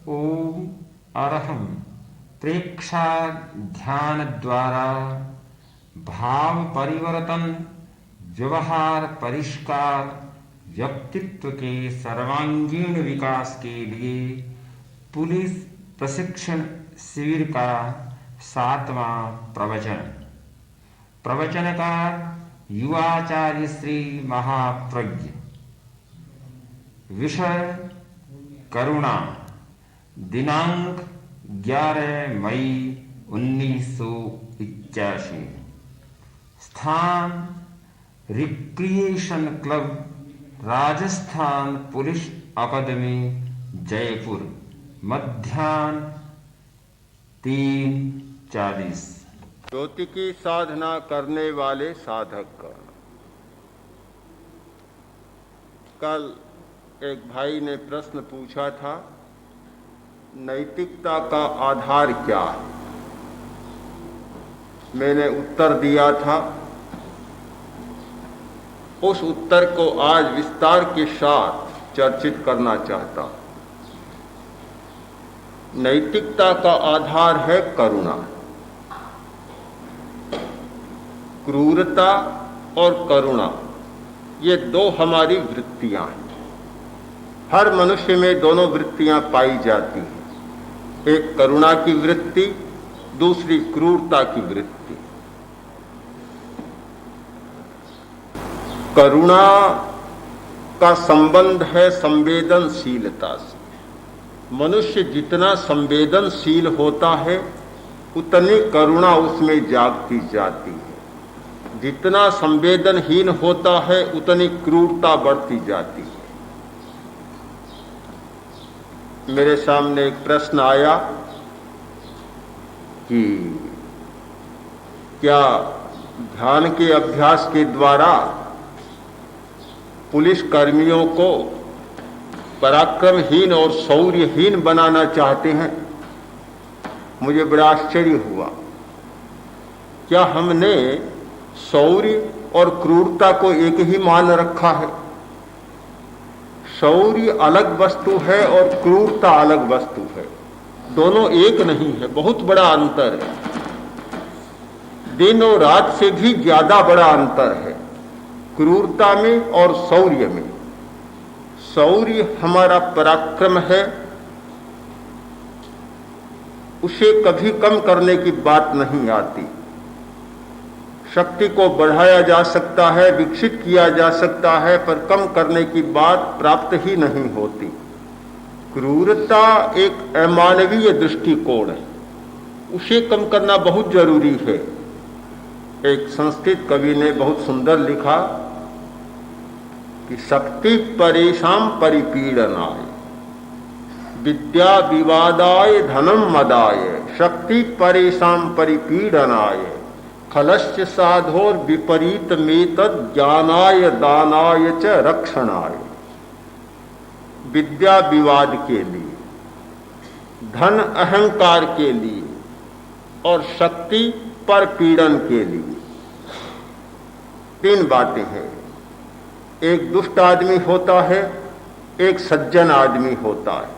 ओम अरहम प्रेक्षा ध्यान द्वारा भाव परिवर्तन, व्यवहार परिष्कार, व्यक्तित्व के सर्वांगीण विकास के लिए पुलिस प्रशिक्षण शिविर का 7वां प्रवचन। प्रवचनकार युवाचार्य श्री महाप्रज्ञ। विषय करुणा। दिनांक 11 मई 1981। स्थान रिक्रिएशन क्लब, राजस्थान पुलिस अकादमी, जयपुर। मध्याह्न 3:40। ज्योति की साधना करने वाले साधक का। कल एक भाई ने प्रश्न पूछा था, नैतिकता का आधार क्या है। मैंने उत्तर दिया था। उस उत्तर को आज विस्तार के साथ चर्चित करना चाहता हूं। नैतिकता का आधार है करुणा। क्रूरता और करुणा, ये दो हमारी वृत्तियां हैं। हर मनुष्य में दोनों वृत्तियां पाई जाती हैं, एक करुणा की वृत्ति, दूसरी क्रूरता की वृत्ति। करुणा का संबंध है संवेदनशीलता से। मनुष्य जितना संवेदनशील होता है उतनी करुणा उसमें जागती जाती है। जितना संवेदनहीन होता है उतनी क्रूरता बढ़ती जाती है। मेरे सामने एक प्रश्न आया कि क्या ध्यान के अभ्यास के द्वारा पुलिस कर्मियों को पराक्रमहीन और शौर्यहीन बनाना चाहते हैं। मुझे बड़ा आश्चर्य हुआ। क्या हमने शौर्य और क्रूरता को एक ही मान रखा है? शौर्य अलग वस्तु है और क्रूरता अलग वस्तु है। दोनों एक नहीं है, बहुत बड़ा अंतर है। दिन और रात से भी ज्यादा बड़ा अंतर है क्रूरता में और शौर्य में। शौर्य हमारा पराक्रम है, उसे कभी कम करने की बात नहीं आती। शक्ति को बढ़ाया जा सकता है, विकसित किया जा सकता है, पर कम करने की बात प्राप्त ही नहीं होती। क्रूरता एक अमानवीय दृष्टिकोण है, उसे कम करना बहुत जरूरी है। एक संस्कृत कवि ने बहुत सुंदर लिखा कि शक्ति परेशान परिपीड़नाय, विद्या विवादाय धनम मदाय, शक्ति परेशान परिपीड़नाय, खलश्च साधोर विपरीत मेतद ज्ञानाय दानाय च रक्षणाय। विद्या विवाद के लिए, धन अहंकार के लिए और शक्ति पर पीड़न के लिए। 3 बातें हैं। एक दुष्ट आदमी होता है, एक सज्जन आदमी होता है।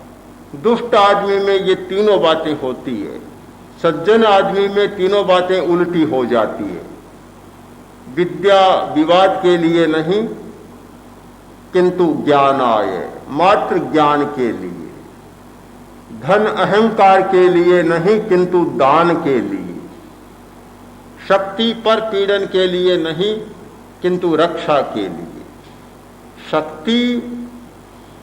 दुष्ट आदमी में ये तीनों बातें होती है, सज्जन आदमी में तीनों बातें उल्टी हो जाती है। विद्या विवाद के लिए नहीं, किंतु ज्ञानाय, मात्र ज्ञान के लिए। धन अहंकार के लिए नहीं, किंतु दान के लिए। शक्ति पर पीड़न के लिए नहीं, किंतु रक्षा के लिए। शक्ति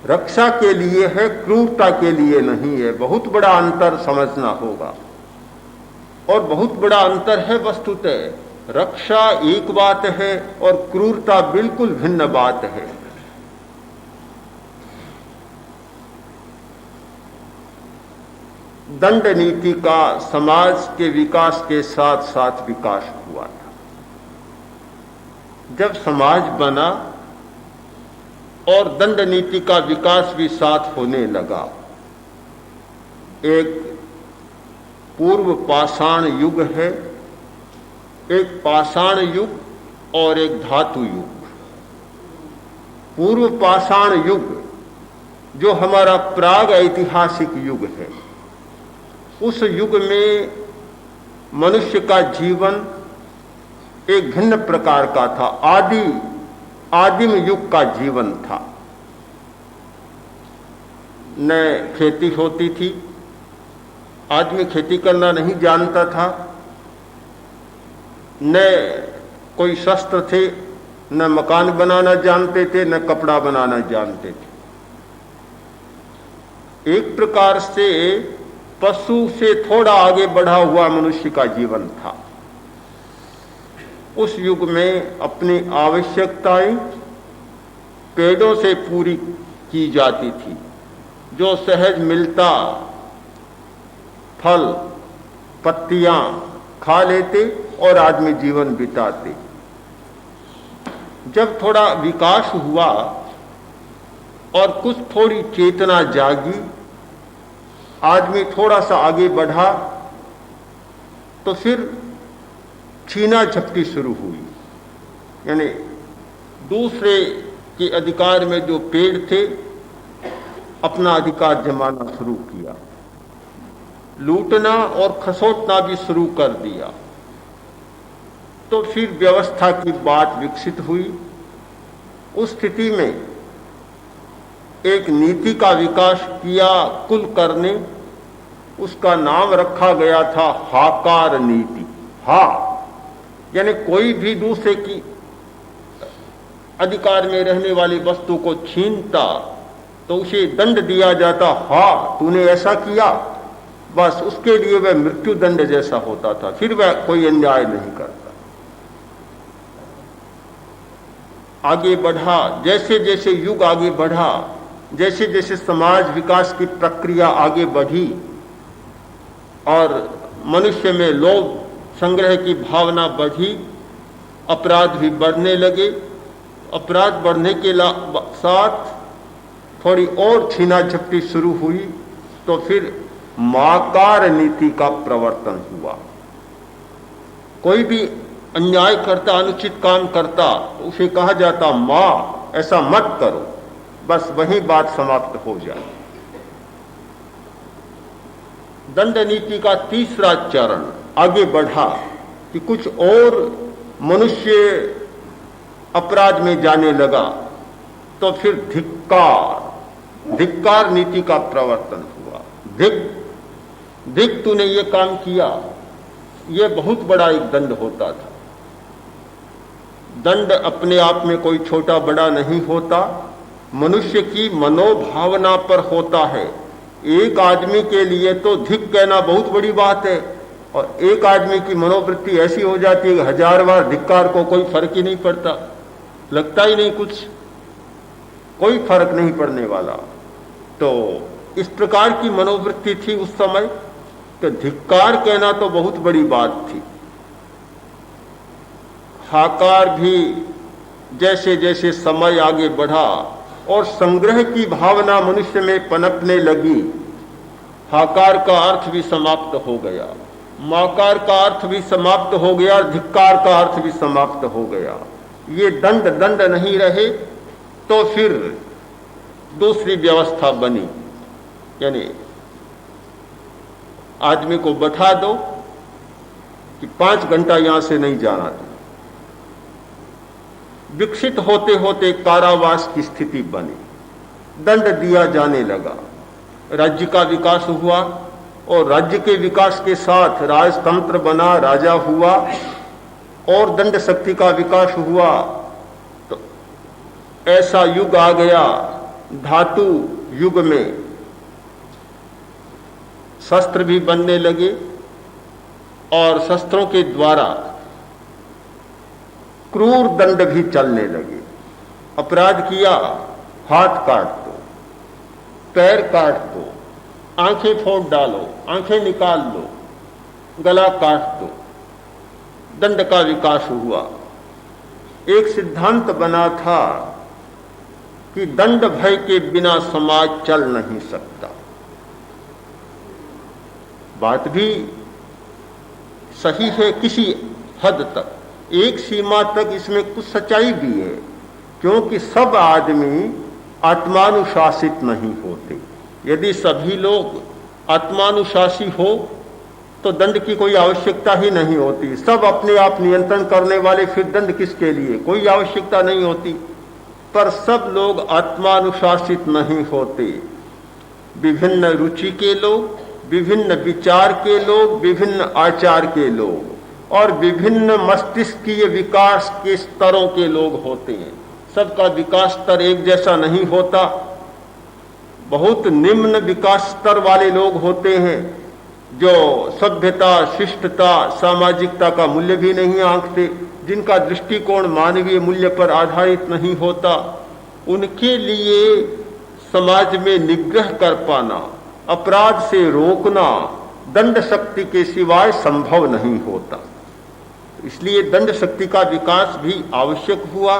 रक्षा के लिए है, क्रूरता के लिए नहीं है। बहुत बड़ा अंतर समझना होगा। और बहुत बड़ा अंतर है वस्तुतः। रक्षा एक बात है और क्रूरता बिल्कुल भिन्न बात है। दंड नीति का समाज के विकास के साथ साथ विकास हुआ था। जब समाज बना और दंड नीति का विकास भी साथ होने लगा। एक पूर्व पाषाण युग है, एक पाषाण युग और एक धातु युग। पूर्व पाषाण युग जो हमारा प्राग ऐतिहासिक युग है, उस युग में मनुष्य का जीवन एक भिन्न प्रकार का था। आदिम युग का जीवन था। न खेती होती थी, आदमी खेती करना नहीं जानता था, न कोई शस्त्र थे, न मकान बनाना जानते थे, न कपड़ा बनाना जानते थे। एक प्रकार से पशु से थोड़ा आगे बढ़ा हुआ मनुष्य का जीवन था। उस युग में अपनी आवश्यकताएं पेड़ों से पूरी की जाती थी। जो सहज मिलता फल पत्तियां खा लेते और आदमी जीवन बिताते। जब थोड़ा विकास हुआ और कुछ थोड़ी चेतना जागी, आदमी थोड़ा सा आगे बढ़ा, तो फिर छीना झपटी शुरू हुई। यानी दूसरे के अधिकार में जो पेड़ थे, अपना अधिकार जमाना शुरू किया, लूटना और खसोटना भी शुरू कर दिया। तो फिर व्यवस्था की बात विकसित हुई। उस स्थिति में एक नीति का विकास किया कुलकर ने। उसका नाम रखा गया था हाकार नीति। यानी कोई भी दूसरे की अधिकार में रहने वाली वस्तु को छीनता तो उसे दंड दिया जाता। तूने ऐसा किया, बस उसके लिए वह मृत्यु दंड जैसा होता था। फिर वह कोई अन्याय नहीं करता। आगे बढ़ा, जैसे जैसे युग आगे बढ़ा, जैसे जैसे समाज विकास की प्रक्रिया आगे बढ़ी और मनुष्य में लोभ संग्रह की भावना बढ़ी, अपराध भी बढ़ने लगे। अपराध बढ़ने के साथ थोड़ी और छीना झपटी शुरू हुई, तो फिर माकार नीति का प्रवर्तन हुआ। कोई भी अन्याय करता, अनुचित काम करता, उसे कहा जाता ऐसा मत करो, बस वही बात समाप्त हो जाए। दंड नीति का तीसरा चरण आगे बढ़ा कि कुछ और मनुष्य अपराध में जाने लगा, तो फिर धिक्कार नीति का प्रवर्तन हुआ। धिक तूने ये काम किया, ये बहुत बड़ा एक दंड होता था। दंड अपने आप में कोई छोटा बड़ा नहीं होता, मनुष्य की मनोभावना पर होता है। एक आदमी के लिए तो धिक कहना बहुत बड़ी बात है, और एक आदमी की मनोवृत्ति ऐसी हो जाती है कि 1000 बार धिक्कार को कोई फर्क ही नहीं पड़ता, लगता ही नहीं कुछ, कोई फर्क नहीं पड़ने वाला। तो इस प्रकार की मनोवृत्ति थी उस समय, तो धिक्कार कहना तो बहुत बड़ी बात थी। हाकार भी जैसे जैसे समय आगे बढ़ा और संग्रह की भावना मनुष्य में पनपने लगी, हाकार का अर्थ भी समाप्त हो गया, माकार का अर्थ भी समाप्त हो गया, धिक्कार का अर्थ भी समाप्त हो गया। ये दंड नहीं रहे, तो फिर दूसरी व्यवस्था बनी। यानी आदमी को बैठा दो कि 5 घंटा यहां से नहीं जाना था। विकसित होते होते कारावास की स्थिति बनी, दंड दिया जाने लगा। राज्य का विकास हुआ और राज्य के विकास के साथ राजतंत्र बना, राजा हुआ और दंड शक्ति का विकास हुआ। तो ऐसा युग आ गया, धातु युग में शस्त्र भी बनने लगे और शस्त्रों के द्वारा क्रूर दंड भी चलने लगे। अपराध किया, हाथ काट दो, पैर काट दो, आंखें फोड़ डालो, आंखें निकाल लो, गला काट दो। दंड का विकास हुआ। एक सिद्धांत बना था कि दंड भय के बिना समाज चल नहीं सकता। बात भी सही है किसी हद तक, एक सीमा तक इसमें कुछ सच्चाई भी है, क्योंकि सब आदमी आत्मानुशासित नहीं होते। यदि सभी लोग आत्मानुशासी हो तो दंड की कोई आवश्यकता ही नहीं होती। सब अपने आप नियंत्रण करने वाले, फिर दंड किसके लिए, कोई आवश्यकता नहीं होती। पर सब लोग आत्मानुशासित नहीं होते। विभिन्न रुचि के लोग, विभिन्न विचार के लोग, विभिन्न आचार के लोग और विभिन्न मस्तिष्कीय विकास के स्तरों के लोग होते हैं। सबका विकास स्तर एक जैसा नहीं होता। बहुत निम्न विकास स्तर वाले लोग होते हैं जो सभ्यता, शिष्टता, सामाजिकता का मूल्य भी नहीं आंकते, जिनका दृष्टिकोण मानवीय मूल्य पर आधारित नहीं होता। उनके लिए समाज में निग्रह कर पाना, अपराध से रोकना दंड शक्ति के सिवाय संभव नहीं होता। इसलिए दंड शक्ति का विकास भी आवश्यक हुआ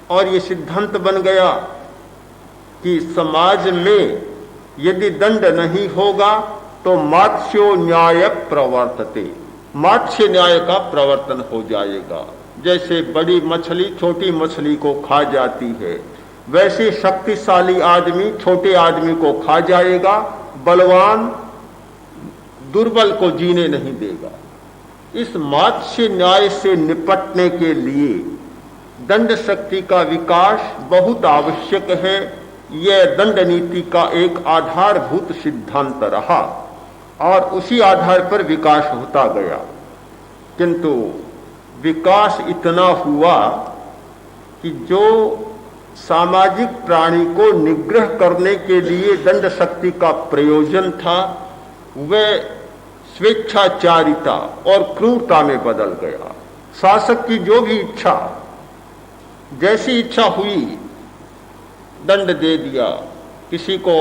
और ये सिद्धांत बन गया कि समाज में यदि दंड नहीं होगा तो मात्स्यो न्याय प्रवर्तते, मात्स्य न्याय का प्रवर्तन हो जाएगा। जैसे बड़ी मछली छोटी मछली को खा जाती है, वैसे शक्तिशाली आदमी छोटे आदमी को खा जाएगा, बलवान दुर्बल को जीने नहीं देगा। इस मात्स्य न्याय से निपटने के लिए दंड शक्ति का विकास बहुत आवश्यक है। यह दंड नीति का एक आधारभूत सिद्धांत रहा और उसी आधार पर विकास होता गया। किंतु विकास इतना हुआ कि जो सामाजिक प्राणी को निग्रह करने के लिए दंड शक्ति का प्रयोजन था, वह स्वेच्छाचारिता और क्रूरता में बदल गया। शासक की जो भी इच्छा, जैसी इच्छा हुई दंड दे दिया। किसी को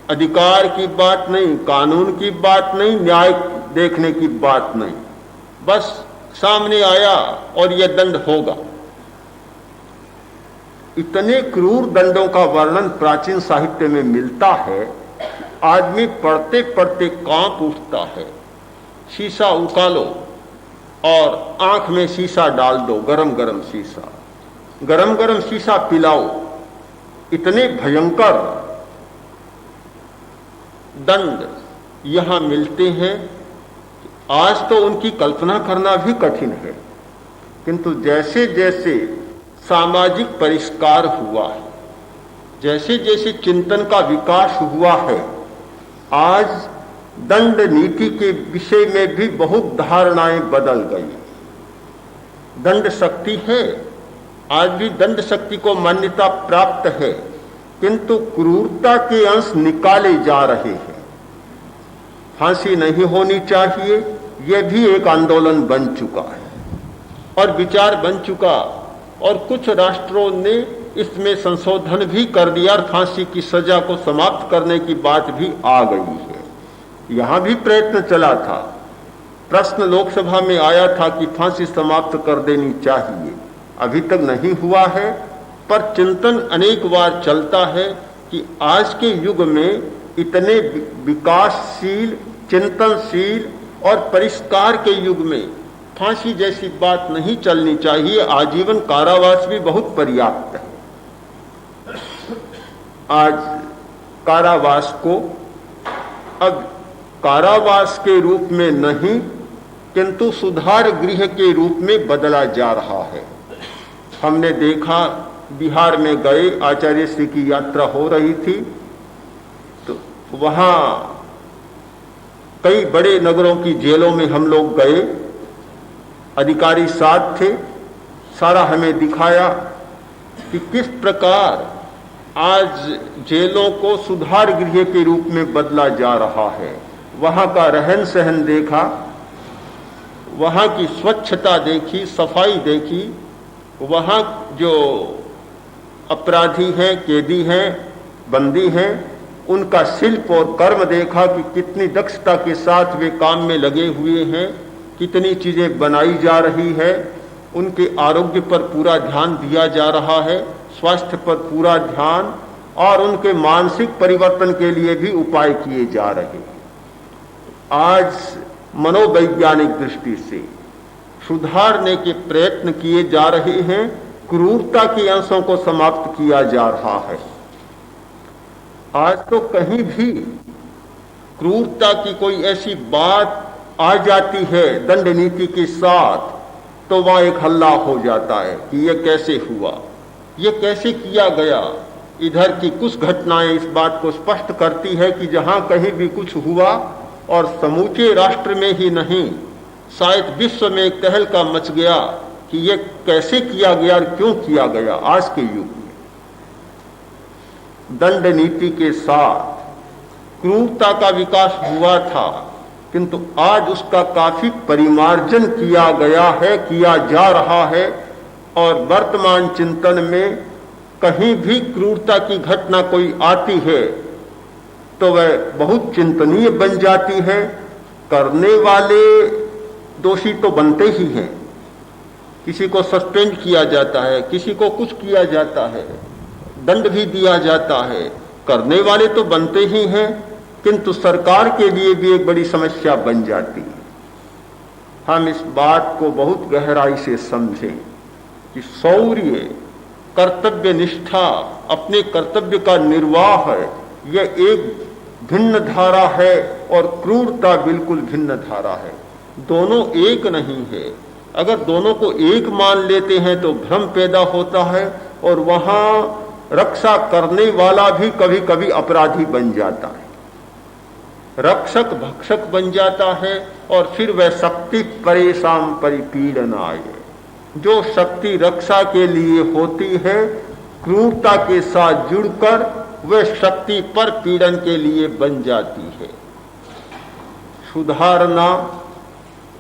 अधिकार की बात नहीं, कानून की बात नहीं, न्याय देखने की बात नहीं, बस सामने आया और यह दंड होगा। इतने क्रूर दंडों का वर्णन प्राचीन साहित्य में मिलता है, आदमी पढ़ते पढ़ते कांप उठता है। शीशा उकालो और आंख में शीशा डाल दो, गरम गरम शीशा, गरम गरम शीशा पिलाओ। इतने भयंकर दंड यहां मिलते हैं, आज तो उनकी कल्पना करना भी कठिन है। किंतु जैसे जैसे सामाजिक परिष्कार हुआ है, जैसे जैसे चिंतन का विकास हुआ है, आज दंड नीति के विषय में भी बहुत धारणाएं बदल गई। दंड शक्ति है, आज भी दंड शक्ति को मान्यता प्राप्त है, किंतु क्रूरता के अंश निकाले जा रहे हैं। फांसी नहीं होनी चाहिए, यह भी एक आंदोलन बन चुका है और विचार बन चुका, और कुछ राष्ट्रों ने इसमें संशोधन भी कर दिया और फांसी की सजा को समाप्त करने की बात भी आ गई है। यहां भी प्रयत्न चला था, प्रश्न लोकसभा में आया था कि फांसी समाप्त कर देनी चाहिए, अभी तक नहीं हुआ है। पर चिंतन अनेक बार चलता है कि आज के युग में इतने विकासशील, चिंतनशील और परिष्कार के युग में फांसी जैसी बात नहीं चलनी चाहिए। आजीवन कारावास भी बहुत पर्याप्त है। आज कारावास को अब कारावास के रूप में नहीं, किंतु सुधार गृह के रूप में बदला जा रहा है। हमने देखा, बिहार में गए, आचार्य श्री की यात्रा हो रही थी, तो वहां कई बड़े नगरों की जेलों में हम लोग गए, अधिकारी साथ थे, सारा हमें दिखाया कि किस प्रकार आज जेलों को सुधार गृह के रूप में बदला जा रहा है। वहां का रहन सहन देखा, वहां की स्वच्छता देखी, सफाई देखी, वहां जो अपराधी हैं, कैदी हैं, बंदी हैं, उनका शिल्प और कर्म देखा कि कितनी दक्षता के साथ वे काम में लगे हुए हैं, कितनी चीजें बनाई जा रही है, उनके आरोग्य पर पूरा ध्यान दिया जा रहा है, स्वास्थ्य पर पूरा ध्यान, और उनके मानसिक परिवर्तन के लिए भी उपाय किए जा रहे हैं। आज मनोवैज्ञानिक दृष्टि से सुधारने के प्रयत्न किए जा रहे हैं, क्रूरता के अंशों को समाप्त किया जा रहा है। आज तो कहीं भी क्रूरता की कोई ऐसी बात आ जाती है दंड नीति के साथ तो वहां एक हल्ला हो जाता है कि यह कैसे हुआ, यह कैसे किया गया। इधर की कुछ घटनाएं इस बात को स्पष्ट करती है कि जहां कहीं भी कुछ हुआ और समूचे राष्ट्र में ही नहीं शायद विश्व में एक तहलका मच गया कि यह कैसे किया गया और क्यों किया गया। आज के युग में दंड नीति के साथ क्रूरता का विकास हुआ था, किंतु आज उसका काफी परिमार्जन किया गया है, किया जा रहा है। और वर्तमान चिंतन में कहीं भी क्रूरता की घटना कोई आती है तो वह बहुत चिंतनीय बन जाती है। करने वाले दोषी तो बनते ही हैं, किसी को सस्पेंड किया जाता है, किसी को कुछ किया जाता है, दंड भी दिया जाता है, करने वाले तो बनते ही हैं, किंतु सरकार के लिए भी एक बड़ी समस्या बन जाती है। हम इस बात को बहुत गहराई से समझें कि शौर्य, कर्तव्य निष्ठा, अपने कर्तव्य का निर्वाह है, यह एक भिन्न धारा है और क्रूरता बिल्कुल भिन्न धारा है। दोनों एक नहीं है। अगर दोनों को एक मान लेते हैं तो भ्रम पैदा होता है और वहां रक्षा करने वाला भी कभी कभी अपराधी बन जाता है, रक्षक भक्षक बन जाता है और फिर वह शक्ति परेशान परिपीड़न आए। जो शक्ति रक्षा के लिए होती है क्रूरता के साथ जुड़कर वह शक्ति पर पीड़न के लिए बन जाती है। सुधारना,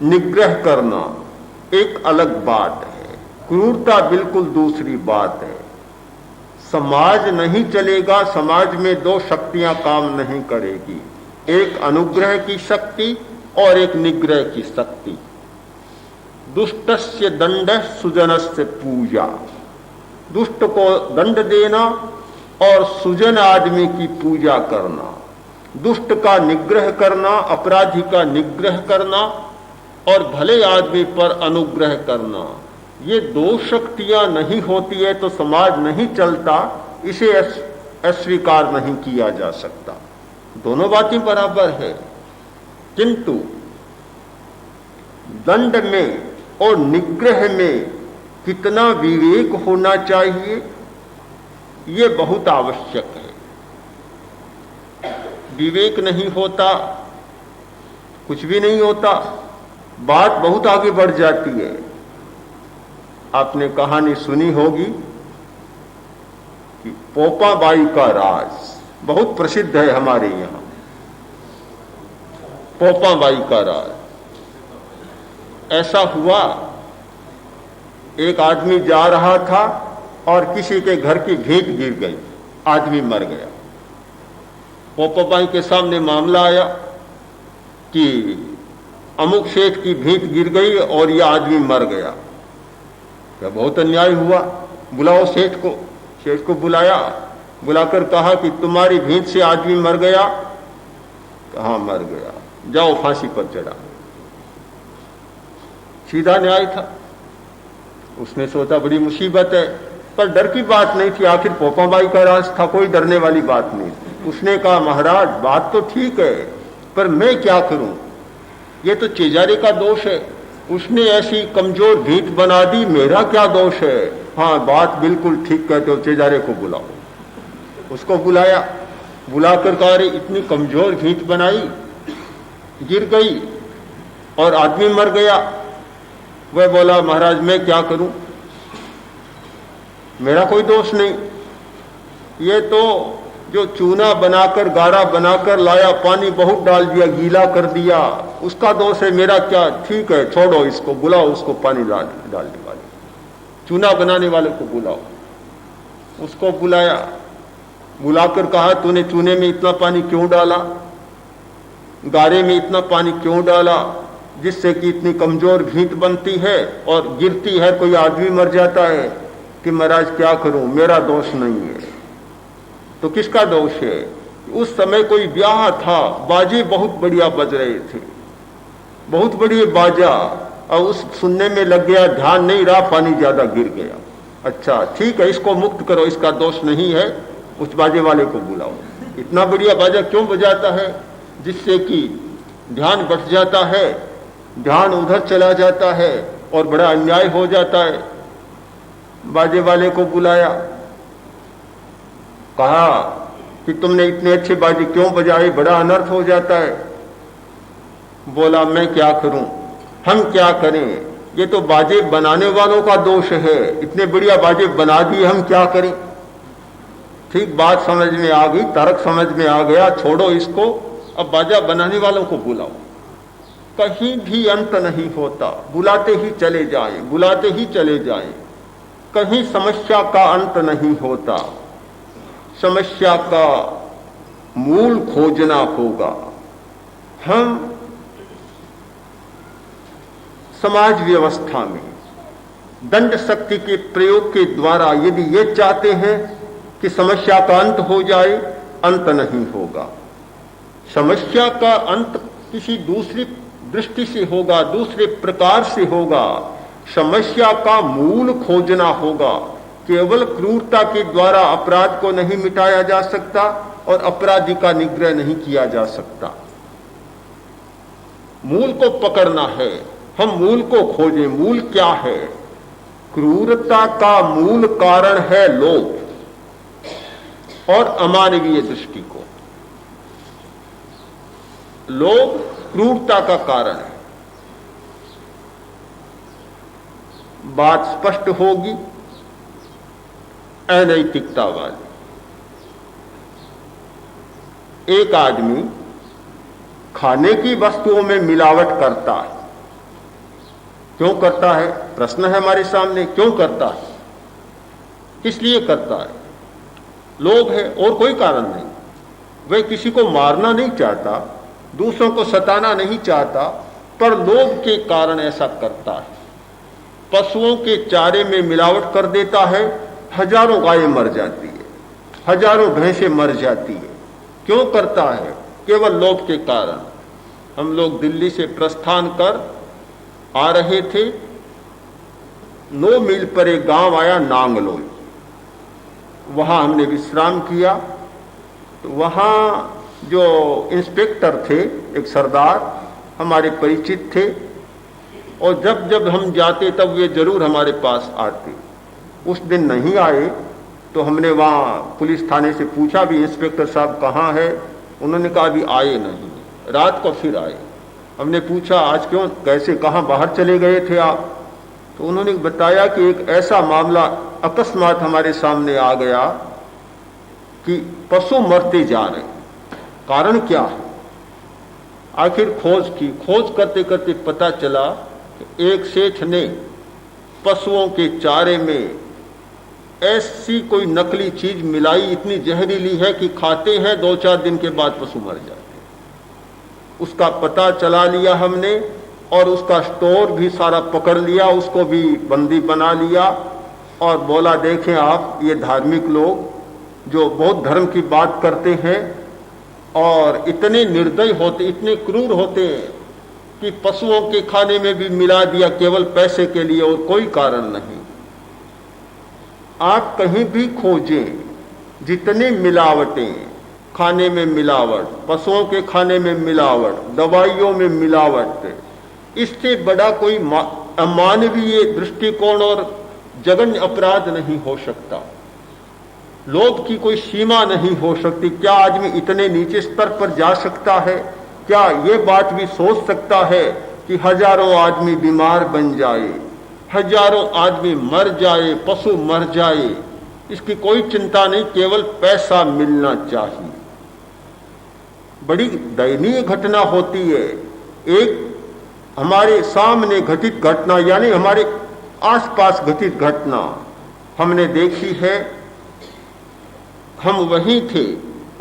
निग्रह करना एक अलग बात है, क्रूरता बिल्कुल दूसरी बात है। समाज नहीं चलेगा, समाज में दो शक्तियां काम नहीं करेगी, एक अनुग्रह की शक्ति और एक निग्रह की शक्ति। दुष्टस्य दंड सुजनस्य पूजा, दुष्ट को दंड देना और सुजन आदमी की पूजा करना, दुष्ट का निग्रह करना, अपराधी का निग्रह करना और भले आदमी पर अनुग्रह करना। ये दो शक्तियां नहीं होती है तो समाज नहीं चलता, इसे अस्वीकार नहीं किया जा सकता। दोनों बातें बराबर है, किंतु दंड में और निग्रह में कितना विवेक होना चाहिए ये बहुत आवश्यक है। विवेक नहीं होता कुछ भी नहीं होता, बात बहुत आगे बढ़ जाती है। आपने कहानी सुनी होगी कि पोपाबाई का राज, बहुत प्रसिद्ध है हमारे यहां, पोपाबाई का राज। ऐसा हुआ, एक आदमी जा रहा था और किसी के घर की भीत गिर गई, आदमी मर गया। पोपाबाई के सामने मामला आया कि अमुक सेठ की भीत गिर गई और यह आदमी मर गया। क्या बहुत अन्याय हुआ, बुलाओ सेठ को। सेठ को बुलाया, बुलाकर कहा कि तुम्हारी भीत से आदमी मर गया। कहा मर गया, जाओ फांसी पर चढ़ा। सीधा न्याय था। उसने सोचा बड़ी मुसीबत है, पर डर की बात नहीं थी, आखिर पोपाबाई का राज था, कोई डरने वाली बात नहीं थी। उसने कहा महाराज बात तो ठीक है, पर मैं क्या करूं, ये तो चेजारे का दोष है, उसने ऐसी कमजोर भीत बना दी, मेरा क्या दोष है। हाँ बात बिल्कुल ठीक कहते हो, चेजारे को बुलाओ। उसको बुलाया, बुलाकर कहा अरे इतनी कमजोर भीत बनाई, गिर गई और आदमी मर गया। वह बोला महाराज मैं क्या करूं, मेरा कोई दोष नहीं, ये तो जो चूना बनाकर गाढ़ा बनाकर लाया, पानी बहुत डाल दिया, गीला कर दिया, उसका दोष है, मेरा क्या। ठीक है छोड़ो इसको, बुलाओ उसको, पानी डालने वाले, चूना बनाने वाले को बुलाओ। उसको बुलाया, बुलाकर कहा तूने चूने में इतना पानी क्यों डाला, गाढ़े में इतना पानी क्यों डाला, जिससे कि इतनी कमजोर भीत बनती है और गिरती है, कोई आदमी मर जाता है। कि महाराज क्या करूं, मेरा दोष नहीं है। तो किसका दोष है। उस समय कोई ब्याह था, बाजे बहुत बढ़िया बज रहे थे, बहुत बढ़िया बाजा, और उस सुनने में लग गया, ध्यान नहीं रहा, पानी ज्यादा गिर गया। अच्छा ठीक है, इसको मुक्त करो, इसका दोष नहीं है, उस बाजे वाले को बुलाओ। इतना बढ़िया बाजा क्यों बजाता है? जिससे कि ध्यान बढ़ जाता है, ध्यान उधर चला जाता है और बड़ा अन्याय हो जाता है। बाजे वाले को बुलाया, कहा कि तुमने इतने अच्छे बाजे क्यों बजाए, बड़ा अनर्थ हो जाता है। बोला मैं क्या करूं, हम क्या करें, ये तो बाजे बनाने वालों का दोष है, इतने बढ़िया बाजे बना दिए, हम क्या करें। ठीक बात समझ में आ गई, तर्क समझ में आ गया, छोड़ो इसको, अब बाजा बनाने वालों को बुलाओ। कहीं भी अंत नहीं होता, बुलाते ही चले जाए, बुलाते ही चले जाए, कहीं समस्या का अंत नहीं होता। समस्या का मूल खोजना होगा। हम समाज व्यवस्था में दंड शक्ति के प्रयोग के द्वारा यदि ये चाहते हैं कि समस्या का अंत हो जाए, अंत नहीं होगा। समस्या का अंत किसी दूसरी दृष्टि से होगा, दूसरे प्रकार से होगा। समस्या का मूल खोजना होगा। केवल क्रूरता के द्वारा अपराध को नहीं मिटाया जा सकता और अपराधी का निग्रह नहीं किया जा सकता। मूल को पकड़ना है, हम मूल को खोजें। मूल क्या है? क्रूरता का मूल कारण है लोभ और अमानवीय दृष्टिकोण। लोभ क्रूरता का कारण है। बात स्पष्ट होगी, अनैतिकता वाली। एक आदमी खाने की वस्तुओं में मिलावट करता है। क्यों करता है? प्रश्न है हमारे सामने, क्यों करता है, किस लिए करता है? लोभ है और कोई कारण नहीं। वह किसी को मारना नहीं चाहता, दूसरों को सताना नहीं चाहता, पर लोभ के कारण ऐसा करता है। पशुओं के चारे में मिलावट कर देता है, हजारों गायें मर जाती है, हजारों भैंसें मर जाती है। क्यों करता है? केवल लोभ के कारण। हम लोग दिल्ली से प्रस्थान कर आ रहे थे, 9 मील पर एक गांव आया नांगलोई। वहां हमने विश्राम किया। तो वहां जो इंस्पेक्टर थे, एक सरदार, हमारे परिचित थे, और जब जब हम जाते तब वे जरूर हमारे पास आते। उस दिन नहीं आए तो हमने वहां पुलिस थाने से पूछा भी, इंस्पेक्टर साहब कहाँ है? उन्होंने कहा अभी आए नहीं। रात को फिर आए। हमने पूछा आज क्यों, कैसे, कहाँ बाहर चले गए थे आप? तो उन्होंने बताया कि एक ऐसा मामला अकस्मात हमारे सामने आ गया कि पशु मरते जा रहे। कारण क्या है? आखिर खोज की, खोज करते करते पता चला कि एक सेठ ने पशुओं के चारे में ऐसी कोई नकली चीज मिलाई, इतनी जहरीली है कि खाते हैं 2-4 दिन के बाद पशु मर जाते हैं। उसका पता चला लिया हमने और उसका स्टोर भी सारा पकड़ लिया, उसको भी बंदी बना लिया और बोला देखें आप, ये धार्मिक लोग जो बहुत धर्म की बात करते हैं और इतने निर्दयी होते, इतने क्रूर होते हैं कि पशुओं के खाने में भी मिला दिया केवल पैसे के लिए और कोई कारण नहीं। आप कहीं भी खोजें, जितनी मिलावटें, खाने में मिलावट, पशुओं के खाने में मिलावट, दवाइयों में मिलावट, इससे बड़ा कोई अमानवीय दृष्टिकोण और जघन्य अपराध नहीं हो सकता। लोभ की कोई सीमा नहीं हो सकती। क्या आदमी इतने नीचे स्तर पर जा सकता है? क्या ये बात भी सोच सकता है कि हजारों आदमी बीमार बन जाए, हजारों आदमी मर जाए, पशु मर जाए, इसकी कोई चिंता नहीं, केवल पैसा मिलना चाहिए। बड़ी दयनीय घटना होती है। एक हमारे सामने घटित घटना, यानी हमारे आसपास घटित घटना हमने देखी है। हम वहीं थे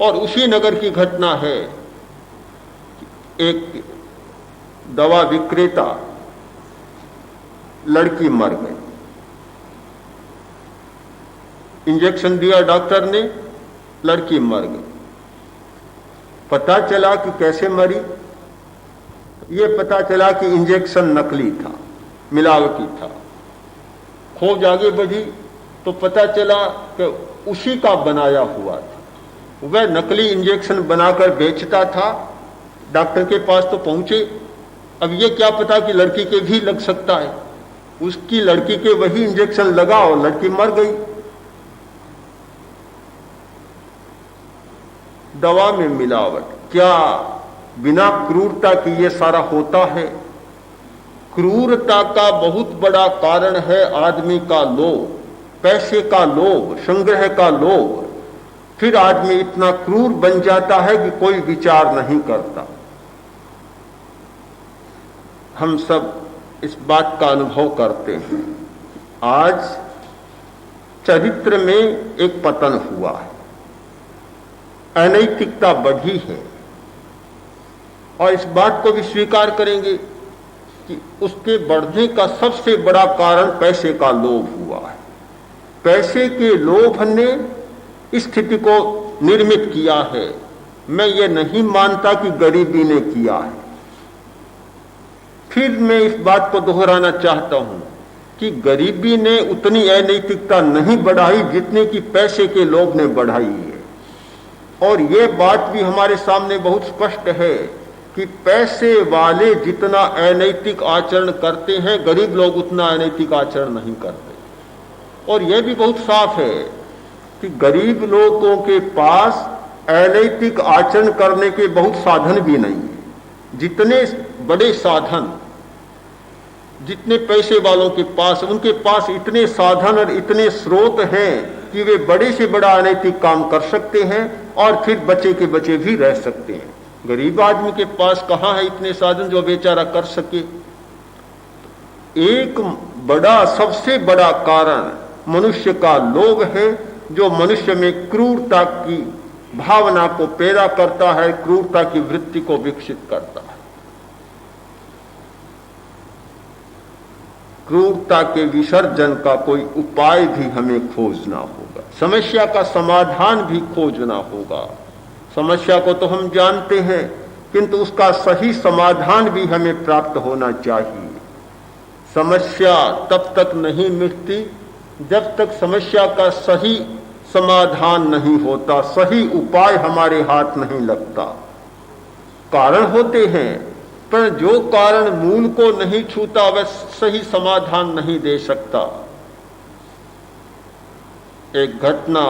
और उसी नगर की घटना है। एक दवा विक्रेता, लड़की मर गई। इंजेक्शन दिया डॉक्टर ने, लड़की मर गई। पता चला कि कैसे मरी? ये पता चला कि इंजेक्शन नकली था, मिलावटी था। खोज आगे बढ़ी तो पता चला कि उसी का बनाया हुआ था। वह नकली इंजेक्शन बनाकर बेचता था, डॉक्टर के पास तो पहुंचे। अब ये क्या पता कि लड़की के भी लग सकता है। उसकी लड़की के वही इंजेक्शन लगा और लड़की मर गई। दवा में मिलावट, क्या बिना क्रूरता की ये सारा होता है? क्रूरता का बहुत बड़ा कारण है आदमी का लोभ, पैसे का लोभ, संग्रह का लोभ। फिर आदमी इतना क्रूर बन जाता है कि कोई विचार नहीं करता। हम सब इस बात का अनुभव करते हैं। आज चरित्र में एक पतन हुआ है, अनैतिकता बढ़ी है, और इस बात को भी स्वीकार करेंगे कि उसके बढ़ने का सबसे बड़ा कारण पैसे का लोभ हुआ है। पैसे के लोभ ने इस स्थिति को निर्मित किया है। मैं ये नहीं मानता कि गरीबी ने किया है। फिर मैं इस बात को दोहराना चाहता हूं कि गरीबी ने उतनी अनैतिकता नहीं बढ़ाई जितनी कि पैसे के लोभ ने बढ़ाई है। और ये बात भी हमारे सामने बहुत स्पष्ट है कि पैसे वाले जितना अनैतिक आचरण करते हैं, गरीब लोग उतना अनैतिक आचरण नहीं करते। और यह भी बहुत साफ है कि गरीब लोगों के पास अनैतिक आचरण करने के बहुत साधन भी नहीं है। जितने बड़े साधन, जितने पैसे वालों के पास, उनके पास इतने साधन और इतने स्रोत हैं कि वे बड़े से बड़ा अनैतिक काम कर सकते हैं और फिर बचे के बचे भी रह सकते हैं। गरीब आदमी के पास कहाँ है इतने साधन जो बेचारा कर सके? एक बड़ा, सबसे बड़ा कारण मनुष्य का लोभ है, जो मनुष्य में क्रूरता की भावना को पैदा करता है, क्रूरता की वृत्ति को विकसित करता है। क्रूरता के विसर्जन का कोई उपाय भी हमें खोजना होगा, समस्या का समाधान भी खोजना होगा। समस्या को तो हम जानते हैं, किंतु उसका सही समाधान भी हमें प्राप्त होना चाहिए। समस्या तब तक नहीं मिटती जब तक समस्या का सही समाधान नहीं होता, सही उपाय हमारे हाथ नहीं लगता। कारण होते हैं, पर जो कारण मूल को नहीं छूता वह सही समाधान नहीं दे सकता। एक घटना,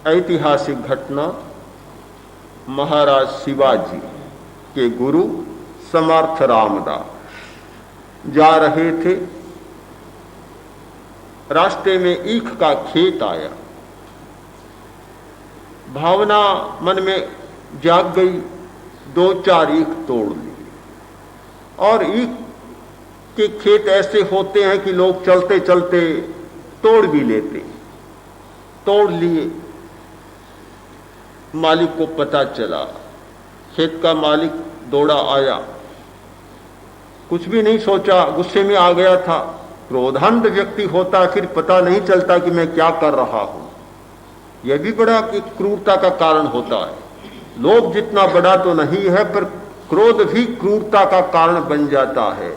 ऐतिहासिक घटना, महाराज शिवाजी के गुरु समर्थ रामदास जा रहे थे। रास्ते में ईख का खेत आया। भावना मन में जाग गई, 2-4 ईख तोड़ ली। और ईख के खेत ऐसे होते हैं कि लोग चलते चलते तोड़ भी लेते। तोड़ लिए। मालिक को पता चला। खेत का मालिक दौड़ा आया, कुछ भी नहीं सोचा, गुस्से में आ गया था। क्रोधांध व्यक्ति होता फिर पता नहीं चलता कि मैं क्या कर रहा हूं। यह भी बड़ा क्रूरता का कारण होता है। लोभ जितना बड़ा तो नहीं है, पर क्रोध भी क्रूरता का कारण बन जाता है।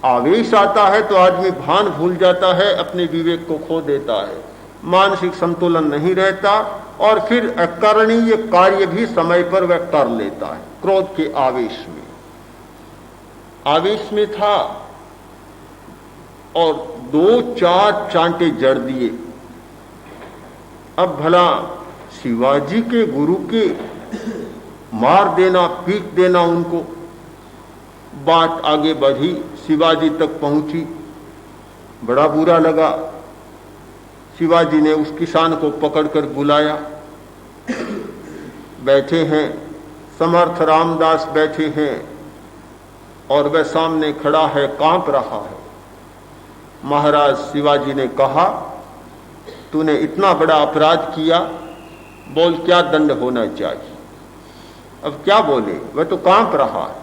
आवेश आता है तो आदमी भान भूल जाता है, अपने विवेक को खो देता है, मानसिक संतुलन नहीं रहता और फिर अकरणीय कार्य भी समय पर वह कर लेता है। क्रोध के आवेश में था और 2-4 चांटे जड़ दिए। अब भला शिवाजी के गुरु के मार देना, पीट देना उनको। बात आगे बढ़ी, शिवाजी तक पहुंची। बड़ा बुरा लगा। शिवाजी ने उस किसान को पकड़कर बुलाया। बैठे हैं, समर्थ रामदास बैठे हैं और वह सामने खड़ा है, कांप रहा है। महाराज शिवाजी ने कहा, तूने इतना बड़ा अपराध किया, बोल क्या दंड होना चाहिए। अब क्या बोले, वह तो कांप रहा है।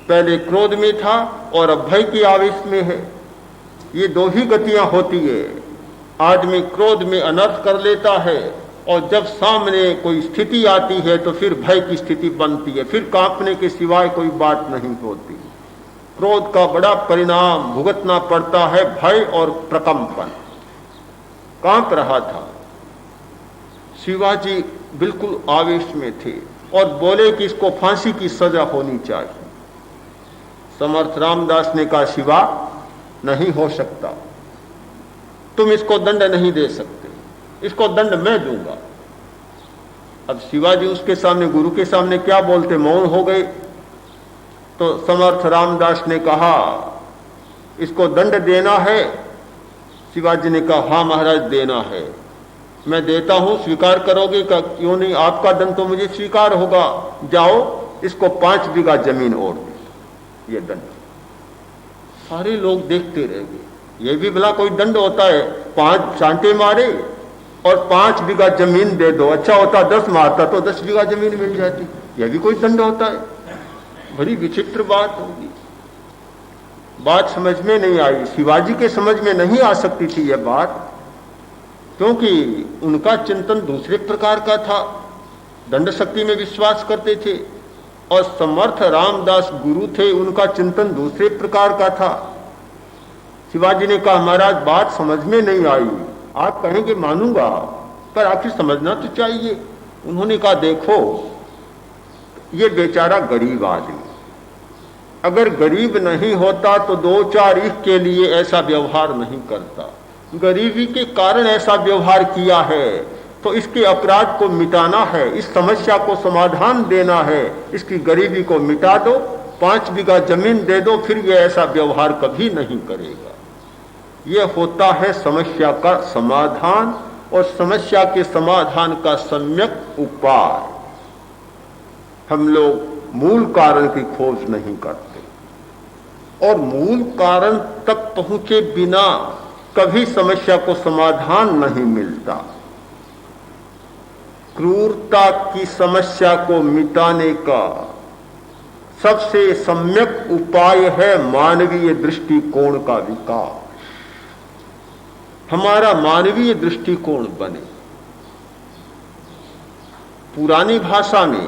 पहले क्रोध में था और अब भय के आवेश में है। ये दो ही गतियां होती है। आदमी क्रोध में अनर्थ कर लेता है और जब सामने कोई स्थिति आती है तो फिर भय की स्थिति बनती है, फिर कांपने के सिवाय कोई बात नहीं होती। क्रोध का बड़ा परिणाम भुगतना पड़ता है भय और प्रकंपन। कांप रहा था। शिवाजी बिल्कुल आवेश में थे और बोले कि इसको फांसी की सजा होनी चाहिए। समर्थ रामदास ने कहा, शिवा नहीं हो सकता, तुम इसको दंड नहीं दे सकते, इसको दंड मैं दूंगा। अब शिवाजी उसके सामने, गुरु के सामने क्या बोलते, मौन हो गए। तो समर्थ रामदास ने कहा, इसको दंड देना है? शिवाजी ने कहा, हाँ महाराज देना है, मैं देता हूं, स्वीकार करोगे? का क्यों नहीं, आपका दंड तो मुझे स्वीकार होगा। जाओ इसको 5 बीघा जमीन और दो, ये दंड। सारे लोग देखते रह गए, ये भी भला कोई दंड होता है? 5 चांटे मारे और 5 बीघा जमीन दे दो। अच्छा होता 10 मारता तो 10 बीघा जमीन मिल जाती, यह भी कोई दंड होता है? बड़ी विचित्र बात होगी। बात समझ में नहीं आई, शिवाजी के समझ में नहीं आ सकती थी यह बात, क्योंकि उनका चिंतन दूसरे प्रकार का था, दंड शक्ति में विश्वास करते थे। और समर्थ रामदास गुरु थे, उनका चिंतन दूसरे प्रकार का था। शिवाजी ने कहा, महाराज बात समझ में नहीं आई, आप कहेंगे मानूंगा, पर आखिर समझना तो चाहिए। उन्होंने कहा, देखो ये बेचारा गरीब आदमी, अगर गरीब नहीं होता तो 2-4 ईख के लिए ऐसा व्यवहार नहीं करता, गरीबी के कारण ऐसा व्यवहार किया है, तो इसके अपराध को मिटाना है, इस समस्या को समाधान देना है, इसकी गरीबी को मिटा दो, 5 बीघा जमीन दे दो, फिर यह ऐसा व्यवहार कभी नहीं करेगा। यह होता है समस्या का समाधान, और समस्या के समाधान का सम्यक उपाय। हम लोग मूल कारण की खोज नहीं करते, और मूल कारण तक पहुंचे बिना कभी समस्या को समाधान नहीं मिलता। क्रूरता की समस्या को मिटाने का सबसे सम्यक उपाय है मानवीय दृष्टिकोण का विकास। हमारा मानवीय दृष्टिकोण बने। पुरानी भाषा में,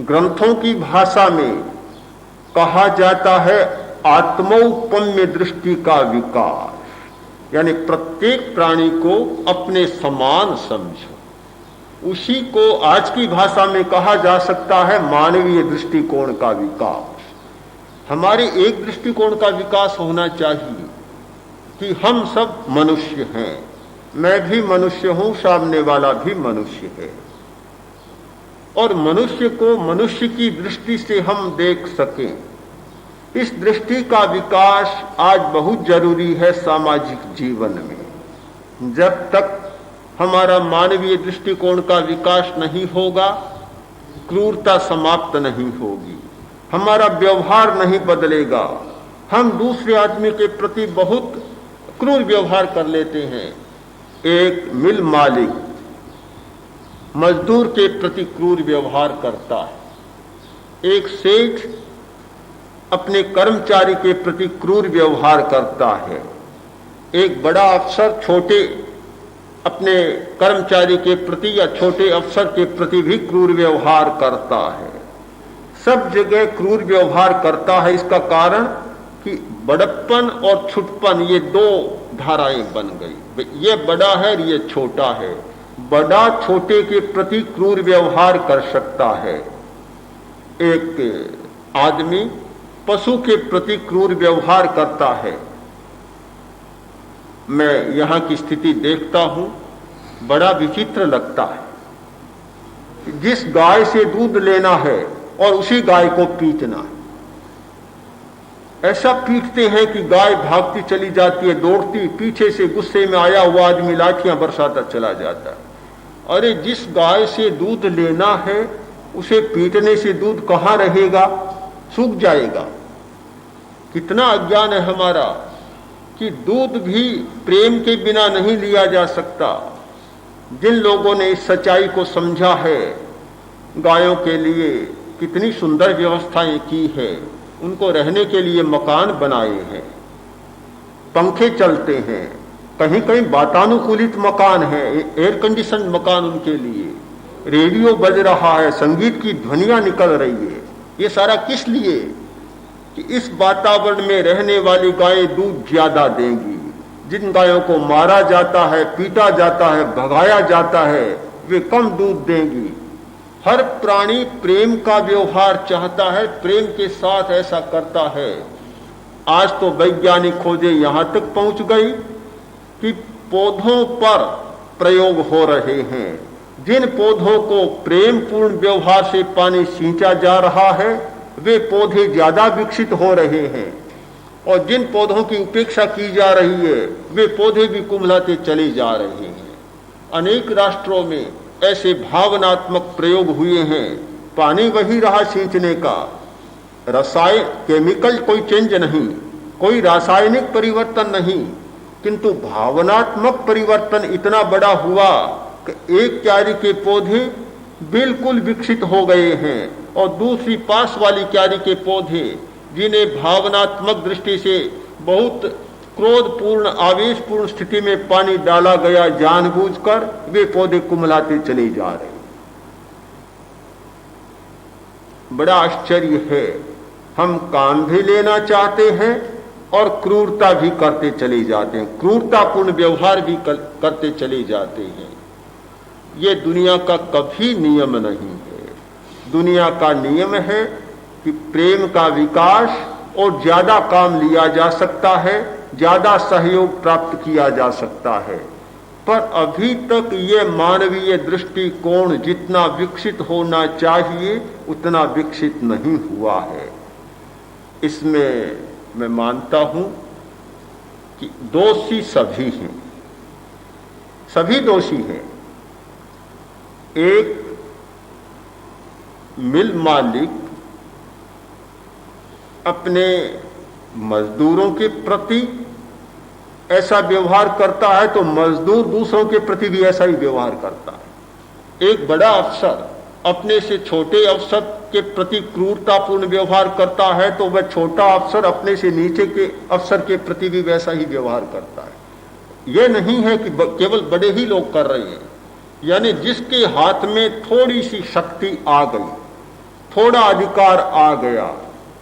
ग्रंथों की भाषा में कहा जाता है आत्मौपम्य दृष्टि का विकास, यानी प्रत्येक प्राणी को अपने समान समझो। उसी को आज की भाषा में कहा जा सकता है मानवीय दृष्टिकोण का विकास। हमारे एक दृष्टिकोण का विकास होना चाहिए कि हम सब मनुष्य हैं, मैं भी मनुष्य हूं, सामने वाला भी मनुष्य है, और मनुष्य को मनुष्य की दृष्टि से हम देख सकें। इस दृष्टि का विकास आज बहुत जरूरी है सामाजिक जीवन में। जब तक हमारा मानवीय दृष्टिकोण का विकास नहीं होगा, क्रूरता समाप्त नहीं होगी, हमारा व्यवहार नहीं बदलेगा। हम दूसरे आदमी के प्रति बहुत क्रूर व्यवहार कर लेते हैं। एक मिल मालिक मजदूर के प्रति क्रूर व्यवहार करता है, एक सेठ अपने कर्मचारी के प्रति क्रूर व्यवहार करता है, एक बड़ा अफसर छोटे अपने कर्मचारी के प्रति या छोटे अफसर के प्रति भी क्रूर व्यवहार करता है। सब जगह क्रूर व्यवहार करता है। इसका कारण कि बड़प्पन और छुटपन, ये 2 धाराएं बन गई। ये बड़ा है, ये छोटा है। बड़ा छोटे के प्रति क्रूर व्यवहार कर सकता है। एक आदमी पशु के प्रति क्रूर व्यवहार करता है। मैं यहां की स्थिति देखता हूं, बड़ा विचित्र लगता है। जिस गाय से दूध लेना है और उसी गाय को पीटना है, ऐसा पीटते हैं कि गाय भागती चली जाती है, दौड़ती, पीछे से गुस्से में आया हुआ आदमी लाठियां बरसाता चला जाता है। अरे जिस गाय से दूध लेना है उसे पीटने से दूध कहां रहेगा, सूख जाएगा। कितना अज्ञान है हमारा कि दूध भी प्रेम के बिना नहीं लिया जा सकता। जिन लोगों ने इस सच्चाई को समझा है, गायों के लिए कितनी सुंदर व्यवस्थाएं की है, उनको रहने के लिए मकान बनाए हैं, पंखे चलते हैं, कहीं कहीं वातानुकूलित मकान है, एयर कंडीशन मकान उनके लिए, रेडियो बज रहा है, संगीत की ध्वनियां निकल रही है। ये सारा किस लिए? कि इस वातावरण में रहने वाली गायें दूध ज्यादा देंगी, जिन गायों को मारा जाता है, पीटा जाता है, भगाया जाता है, वे कम दूध देंगी। हर प्राणी प्रेम का व्यवहार चाहता है, प्रेम के साथ ऐसा करता है। आज तो वैज्ञानिक खोजें यहां तक पहुंच गई कि पौधों पर प्रयोग हो रहे हैं। जिन पौधों को प्रेम पूर्ण व्यवहार से पानी सींचा जा रहा है, वे पौधे ज्यादा विकसित हो रहे हैं, और जिन पौधों की उपेक्षा की जा रही है, वे पौधे भी कुम्हलाते चले जा रहे हैं। अनेक राष्ट्रों में ऐसे भावनात्मक प्रयोग हुए हैं। पानी वही रहा सींचने का, रसायन केमिकल कोई चेंज नहीं, कोई रासायनिक परिवर्तन नहीं, किंतु भावनात्मक परिवर्तन इतना बड़ा हुआ कि एक क्यारी के पौधे बिल्कुल विकसित हो गए हैं, और दूसरी पास वाली क्यारी के पौधे, जिन्हें भावनात्मक दृष्टि से बहुत क्रोधपूर्ण आवेशपूर्ण स्थिति में पानी डाला गया जानबूझकर, वे पौधे कुम्हलाते चले जा रहे हैं। बड़ा आश्चर्य है, हम काम भी लेना चाहते हैं और क्रूरता भी करते चले जाते हैं, क्रूरतापूर्ण व्यवहार भी करते चले जाते हैं। ये दुनिया का कभी नियम नहीं है। दुनिया का नियम है कि प्रेम का विकास, और ज्यादा काम लिया जा सकता है, ज्यादा सहयोग प्राप्त किया जा सकता है। पर अभी तक ये मानवीय दृष्टिकोण जितना विकसित होना चाहिए उतना विकसित नहीं हुआ है। इसमें मैं मानता हूं कि दोषी सभी हैं, सभी दोषी हैं। एक मिल मालिक अपने मजदूरों के प्रति ऐसा व्यवहार करता है, तो मजदूर दूसरों के प्रति भी ऐसा ही व्यवहार करता है। एक बड़ा अफसर अपने से छोटे अफसर के प्रति क्रूरतापूर्ण व्यवहार करता है, तो वह छोटा अफसर अपने से नीचे के अफसर के प्रति भी वैसा ही व्यवहार करता है। यह नहीं है कि केवल बड़े ही लोग कर रहे हैं, यानी जिसके हाथ में थोड़ी सी शक्ति आ गई, थोड़ा अधिकार आ गया,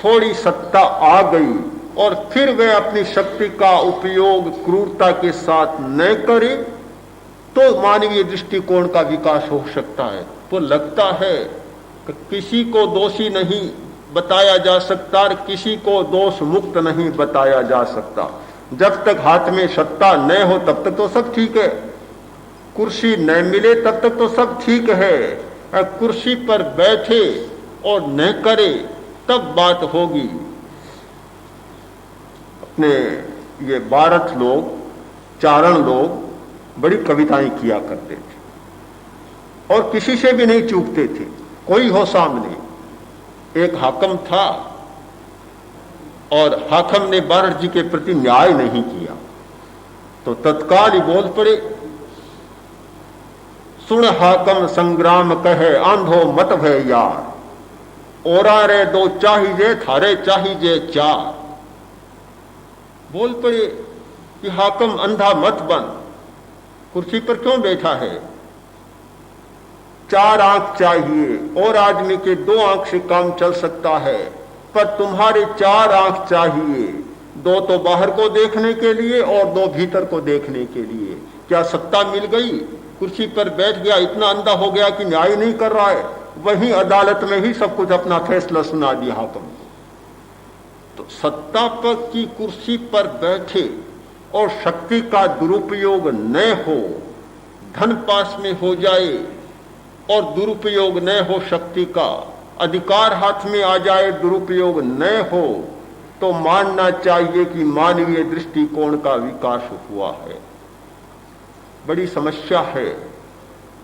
थोड़ी सत्ता आ गई, और फिर वह अपनी शक्ति का उपयोग क्रूरता के साथ न करे, तो मानवीय दृष्टिकोण का विकास हो सकता है। तो लगता है कि किसी को दोषी नहीं बताया जा सकता और किसी को दोष मुक्त नहीं बताया जा सकता। जब तक हाथ में सत्ता न हो तब तक तो सब ठीक है, कुर्सी न मिले तब तक तो सब ठीक है। कुर्सी पर बैठे और न करे तब बात होगी। अपने ये भारत लोग, चारण लोग बड़ी कविताएं किया करते थे और किसी से भी नहीं चूकते थे, कोई हो सामने। एक हाकम था और हाकम ने बारठ जी के प्रति न्याय नहीं किया, तो तत्काल ही बोल पड़े, सुन हाकम संग्राम कहे आंधो मत भय यार, ओरा रे दो चाहिए थारे चाहिए चार। बोल पड़े कि हाकम अंधा मत बन, कुर्सी पर क्यों बैठा है, चार आंख चाहिए, और आदमी के दो आंख से काम चल सकता है, पर तुम्हारे चार आंख चाहिए, दो तो बाहर को देखने के लिए और दो भीतर को देखने के लिए। क्या सत्ता मिल गई, कुर्सी पर बैठ गया, इतना अंधा हो गया कि न्याय नहीं कर रहा है, वहीं अदालत में ही सब कुछ अपना फैसला सुना दिया हाकम को। तो सत्ता पर की कुर्सी पर बैठे और शक्ति का दुरुपयोग न हो, धन पास में हो जाए और दुरुपयोग न हो शक्ति का, अधिकार हाथ में आ जाए दुरुपयोग न हो, तो मानना चाहिए कि मानवीय दृष्टिकोण का विकास हुआ है। बड़ी समस्या है,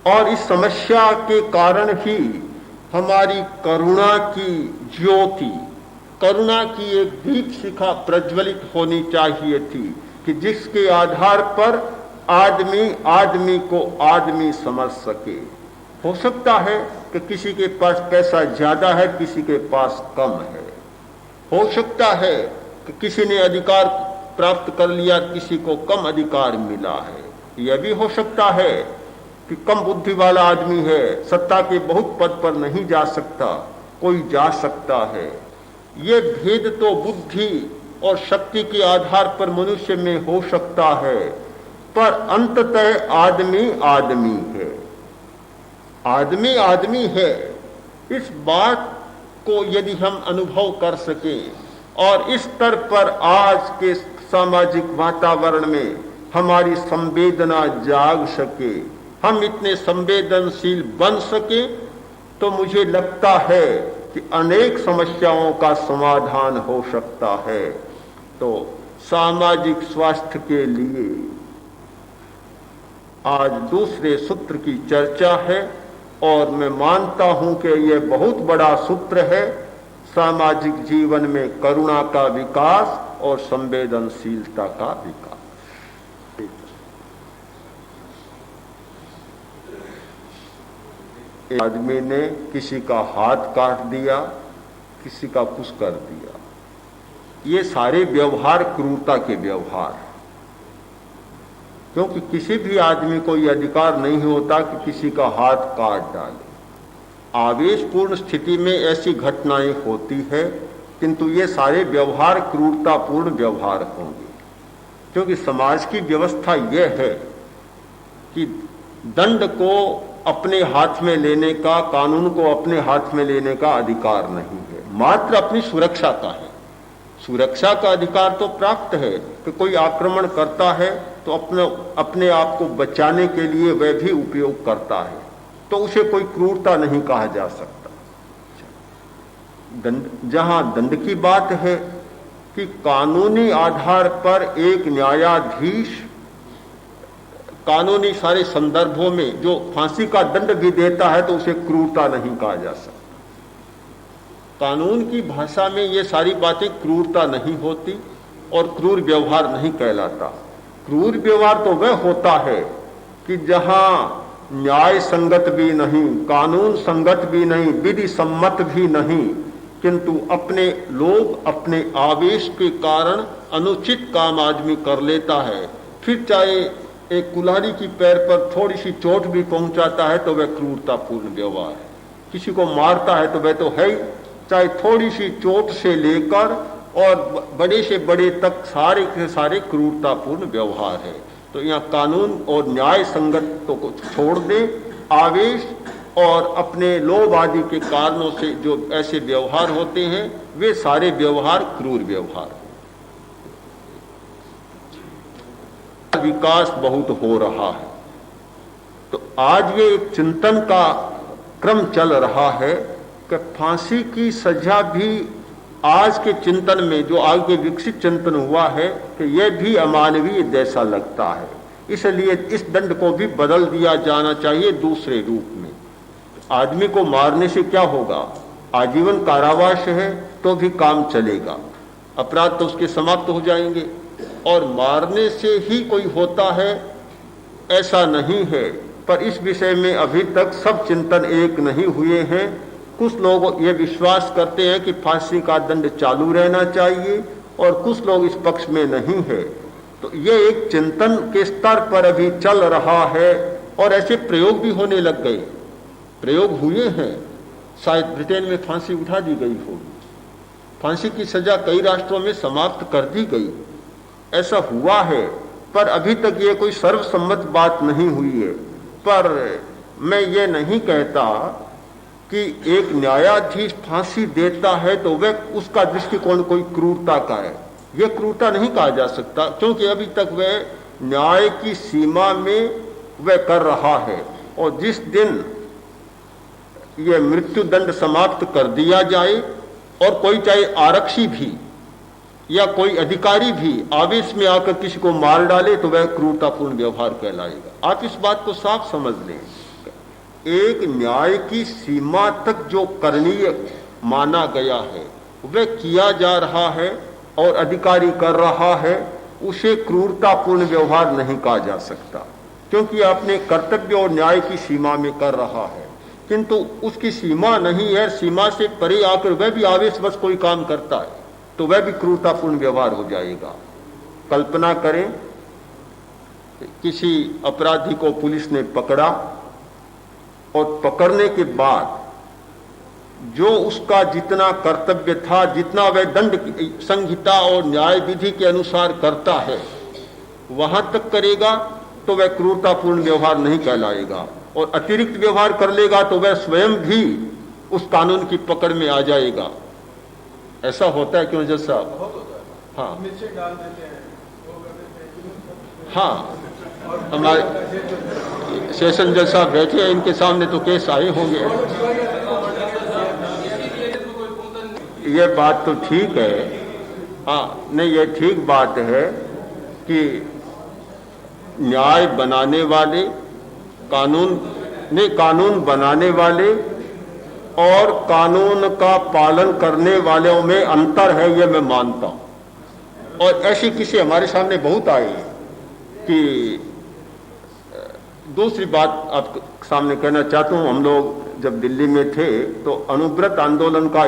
और इस समस्या के कारण ही हमारी करुणा की ज्योति, करुणा की एक दीप शिखा प्रज्वलित होनी चाहिए थी कि जिसके आधार पर आदमी आदमी को आदमी समझ सके। हो सकता है कि किसी के पास पैसा ज्यादा है, किसी के पास कम है, हो सकता है कि किसी ने अधिकार प्राप्त कर लिया, किसी को कम अधिकार मिला है, यह भी हो सकता है कि कम बुद्धि वाला आदमी है, सत्ता के बहुत पद पर नहीं जा सकता, कोई जा सकता है। ये भेद तो बुद्धि और शक्ति के आधार पर मनुष्य में हो सकता है, पर अंततः आदमी आदमी है। आदमी आदमी है। इस बात को यदि हम अनुभव कर सकें और इस स्तर पर आज के सामाजिक वातावरण में हमारी संवेदना जाग सके, हम इतने संवेदनशील बन सके, तो मुझे लगता है कि अनेक समस्याओं का समाधान हो सकता है। तो सामाजिक स्वास्थ्य के लिए आज दूसरे सूत्र की चर्चा है और मैं मानता हूं कि यह बहुत बड़ा सूत्र है, सामाजिक जीवन में करुणा का विकास और संवेदनशीलता का विकास। एक आदमी ने किसी का हाथ काट दिया, किसी का कुछ कर दिया, ये सारे व्यवहार क्रूरता के व्यवहार हैं, क्योंकि किसी भी आदमी को यह अधिकार नहीं होता कि किसी का हाथ काट डाले। आवेशपूर्ण स्थिति में ऐसी घटनाएं होती है, किंतु ये सारे व्यवहार क्रूरतापूर्ण व्यवहार होंगे, क्योंकि समाज की व्यवस्था यह है कि दंड को अपने हाथ में लेने का, कानून को अपने हाथ में लेने का अधिकार नहीं है, मात्र अपनी सुरक्षा का है। सुरक्षा का अधिकार तो प्राप्त है कि कोई आक्रमण करता है तो अपने आप को बचाने के लिए वह भी उपयोग करता है, तो उसे कोई क्रूरता नहीं कहा जा सकता। जहां दंड की बात है कि कानूनी आधार पर एक न्यायाधीश कानूनी सारे संदर्भों में जो फांसी का दंड भी देता है तो उसे क्रूरता नहीं कहा जा सकता। कानून की भाषा में ये सारी बातें क्रूरता नहीं होती और क्रूर व्यवहार नहीं कहलाता। क्रूर व्यवहार तो वह होता है कि जहां न्याय संगत भी नहीं, कानून संगत भी नहीं, विधि सम्मत भी नहीं, किंतु अपने लोग अपने आवेश के कारण अनुचित काम आदमी कर लेता है, फिर चाहे एक कुल्हाड़ी की पैर पर थोड़ी सी चोट भी पहुंचाता है तो वह क्रूरतापूर्ण व्यवहार है। किसी को मारता है तो वह तो है ही, चाहे थोड़ी सी चोट से लेकर और बड़े से बड़े तक सारे के सारे क्रूरतापूर्ण व्यवहार है। तो यहाँ कानून और न्याय संगत को छोड़ दे, आवेश और अपने लोभ आदि के कारणों से जो ऐसे व्यवहार होते हैं वे सारे व्यवहार क्रूर व्यवहार। विकास बहुत हो रहा है, तो आज ये एक चिंतन का क्रम चल रहा है कि फांसी की सजा भी आज के चिंतन में जो आगे विकसित चिंतन हुआ है कि यह भी अमानवीय जैसा लगता है, इसलिए इस दंड को भी बदल दिया जाना चाहिए दूसरे रूप में। आदमी को मारने से क्या होगा? आजीवन कारावास है तो भी काम चलेगा, अपराध तो उसके समाप्त हो जाएंगे। और मारने से ही कोई होता है ऐसा नहीं है, पर इस विषय में अभी तक सब चिंतन एक नहीं हुए हैं। कुछ लोग ये विश्वास करते हैं कि फांसी का दंड चालू रहना चाहिए और कुछ लोग इस पक्ष में नहीं है। तो ये एक चिंतन के स्तर पर अभी चल रहा है और ऐसे प्रयोग भी होने लग गए, प्रयोग हुए हैं। शायद ब्रिटेन में फांसी उठा दी गई होगी, फांसी की सजा कई राष्ट्रों में समाप्त कर दी गई, ऐसा हुआ है, पर अभी तक ये कोई सर्वसम्मत बात नहीं हुई है। पर मैं ये नहीं कहता कि एक न्यायाधीश फांसी देता है तो वह उसका दृष्टिकोण कोई क्रूरता का है, यह क्रूरता नहीं कहा जा सकता, क्योंकि अभी तक वह न्याय की सीमा में वह कर रहा है। और जिस दिन यह मृत्यु दंड समाप्त कर दिया जाए और कोई चाहे आरक्षी भी या कोई अधिकारी भी आवेश में आकर किसी को मार डाले तो वह क्रूरतापूर्ण व्यवहार कहलाएगा। आप इस बात को साफ समझ लें, एक न्याय की सीमा तक जो करणीय माना गया है वह किया जा रहा है और अधिकारी कर रहा है, उसे क्रूरतापूर्ण व्यवहार नहीं कहा जा सकता, क्योंकि अपने कर्तव्य और न्याय की सीमा में कर रहा है। किंतु उसकी सीमा नहीं है, सीमा से परे आकर वह भी आवेशवश कोई काम करता है तो वह भी क्रूरतापूर्ण व्यवहार हो जाएगा। कल्पना करें किसी अपराधी को पुलिस ने पकड़ा और पकड़ने के बाद जो उसका जितना कर्तव्य था, जितना वह दंड संहिता और न्याय विधि के अनुसार करता है, वहां तक करेगा तो वह क्रूरतापूर्ण व्यवहार नहीं कहलाएगा, और अतिरिक्त व्यवहार कर लेगा तो वह स्वयं भी उस कानून की पकड़ में आ जाएगा। ऐसा होता है क्यों जज साहब? हाँ हाँ, हमारे सेशन जज साहब बैठे हैं, इनके सामने तो केस आए होंगे। ये बात तो ठीक है, हाँ नहीं, ये ठीक बात है कि न्याय बनाने वाले, कानून बनाने वाले और कानून का पालन करने वालों में अंतर है, ये मैं मानता हूं। और ऐसी किसी हमारे सामने बहुत आई कि दूसरी बात आपके सामने कहना चाहता हूं, हम लोग जब दिल्ली में थे तो अनुव्रत आंदोलन का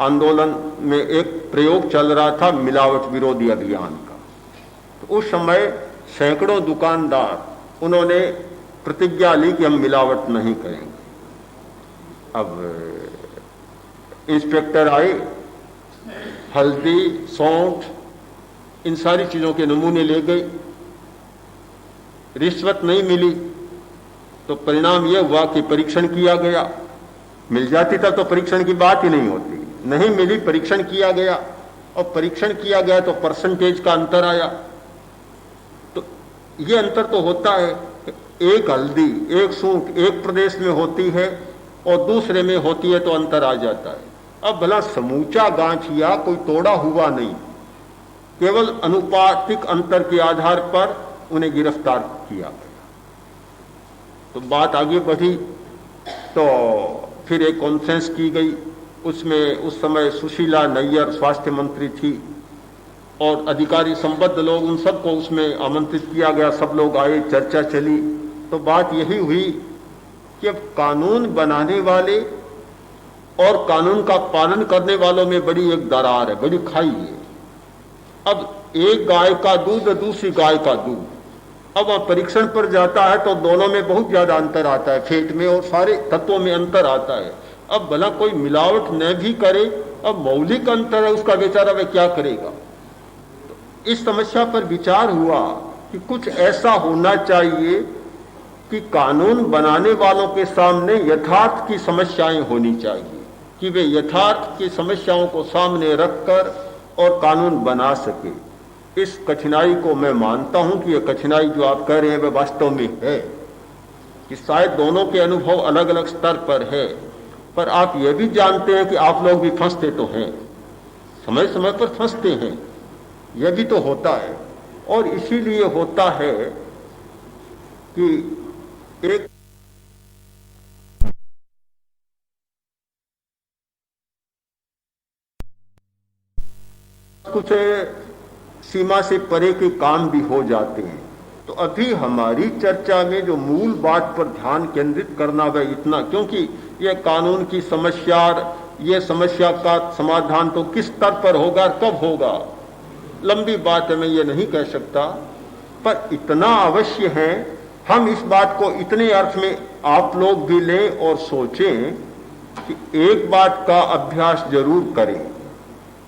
आंदोलन में एक प्रयोग चल रहा था, मिलावट विरोधी अभियान का। तो उस समय सैकड़ों दुकानदार, उन्होंने प्रतिज्ञा ली कि हम मिलावट नहीं करेंगे। अब इंस्पेक्टर आए, हल्दी, सौंठ, इन सारी चीजों के नमूने ले गए, रिश्वत नहीं मिली, तो परिणाम यह हुआ कि परीक्षण किया गया। मिल जाती तब तो परीक्षण की बात ही नहीं होती, नहीं मिली, परीक्षण किया गया, और परीक्षण किया गया तो परसेंटेज का अंतर आया। तो ये अंतर तो होता है, एक हल्दी, एक सूंठ एक प्रदेश में होती है और दूसरे में होती है तो अंतर आ जाता है। अब भला समूचा गांठिया कोई तोड़ा हुआ नहीं, केवल अनुपातिक अंतर के आधार पर उन्हें गिरफ्तार किया गया। तो बात आगे बढ़ी तो फिर एक कॉन्फ्रेंस की गई, उसमें उस समय सुशीला नैयर स्वास्थ्य मंत्री थी और अधिकारी संबद्ध लोग, उन सबको उसमें आमंत्रित किया गया, सब लोग आए, चर्चा चली। तो बात यही हुई कि अब कानून बनाने वाले और कानून का पालन करने वालों में बड़ी एक दरार है, बड़ी खाई है। अब एक गाय का दूध, दूसरी गाय का दूध, अब वह परीक्षण पर जाता है तो दोनों में बहुत ज्यादा अंतर आता है, फेट में और सारे तत्वों में अंतर आता है। अब भला कोई मिलावट न भी करे, अब मौलिक अंतर है, उसका बेचारा वह क्या करेगा? तो इस समस्या पर विचार हुआ कि कुछ ऐसा होना चाहिए कि कानून बनाने वालों के सामने यथार्थ की समस्याएं होनी चाहिए, कि वे यथार्थ की समस्याओं को सामने रखकर और कानून बना सके। इस कठिनाई को मैं मानता हूं कि यह कठिनाई जो आप कह रहे हैं वह वास्तव में है, कि शायद दोनों के अनुभव अलग अलग स्तर पर है, पर आप यह भी जानते हैं कि आप लोग भी फंसते तो हैं, समय समय पर फंसते हैं, यह भी तो होता है। और इसीलिए होता है कि एक कुछ सीमा से परे के काम भी हो जाते हैं। तो अभी हमारी चर्चा में जो मूल बात पर ध्यान केंद्रित करना वह इतना, क्योंकि यह कानून की समस्या, यह समस्या का समाधान तो किस स्तर पर होगा, कब होगा, लंबी बात है, मैं ये नहीं कह सकता, पर इतना अवश्य है, हम इस बात को इतने अर्थ में आप लोग भी लें और सोचें कि एक बात का अभ्यास जरूर करें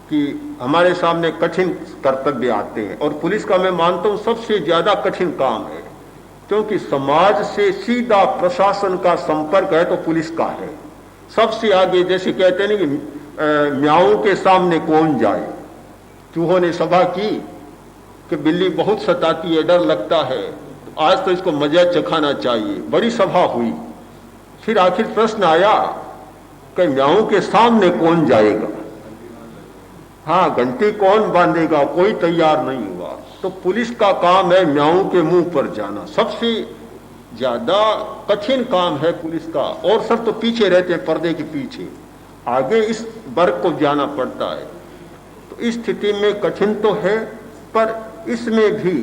कि हमारे सामने कठिन कर्तव्य आते हैं, और पुलिस का मैं मानता हूं सबसे ज्यादा कठिन काम है, क्योंकि समाज से सीधा प्रशासन का संपर्क है तो पुलिस का है सबसे आगे। जैसे कहते हैं कि म्याऊं के सामने कौन जाए, चूहों ने सभा की कि बिल्ली बहुत सताती है, डर लगता है, तो आज तो इसको मजा चखाना चाहिए, बड़ी सभा हुई, फिर आखिर प्रश्न आया कि म्याऊं के सामने कौन जाएगा, हाँ घंटी कौन बांधेगा, कोई तैयार नहीं हुआ। तो पुलिस का काम है म्याऊं के मुंह पर जाना, सबसे ज्यादा कठिन काम है पुलिस का, और सब तो पीछे रहते हैं, पर्दे के पीछे, आगे इस वर्ग को जाना पड़ता है। तो इस स्थिति में कठिन तो है, पर इसमें भी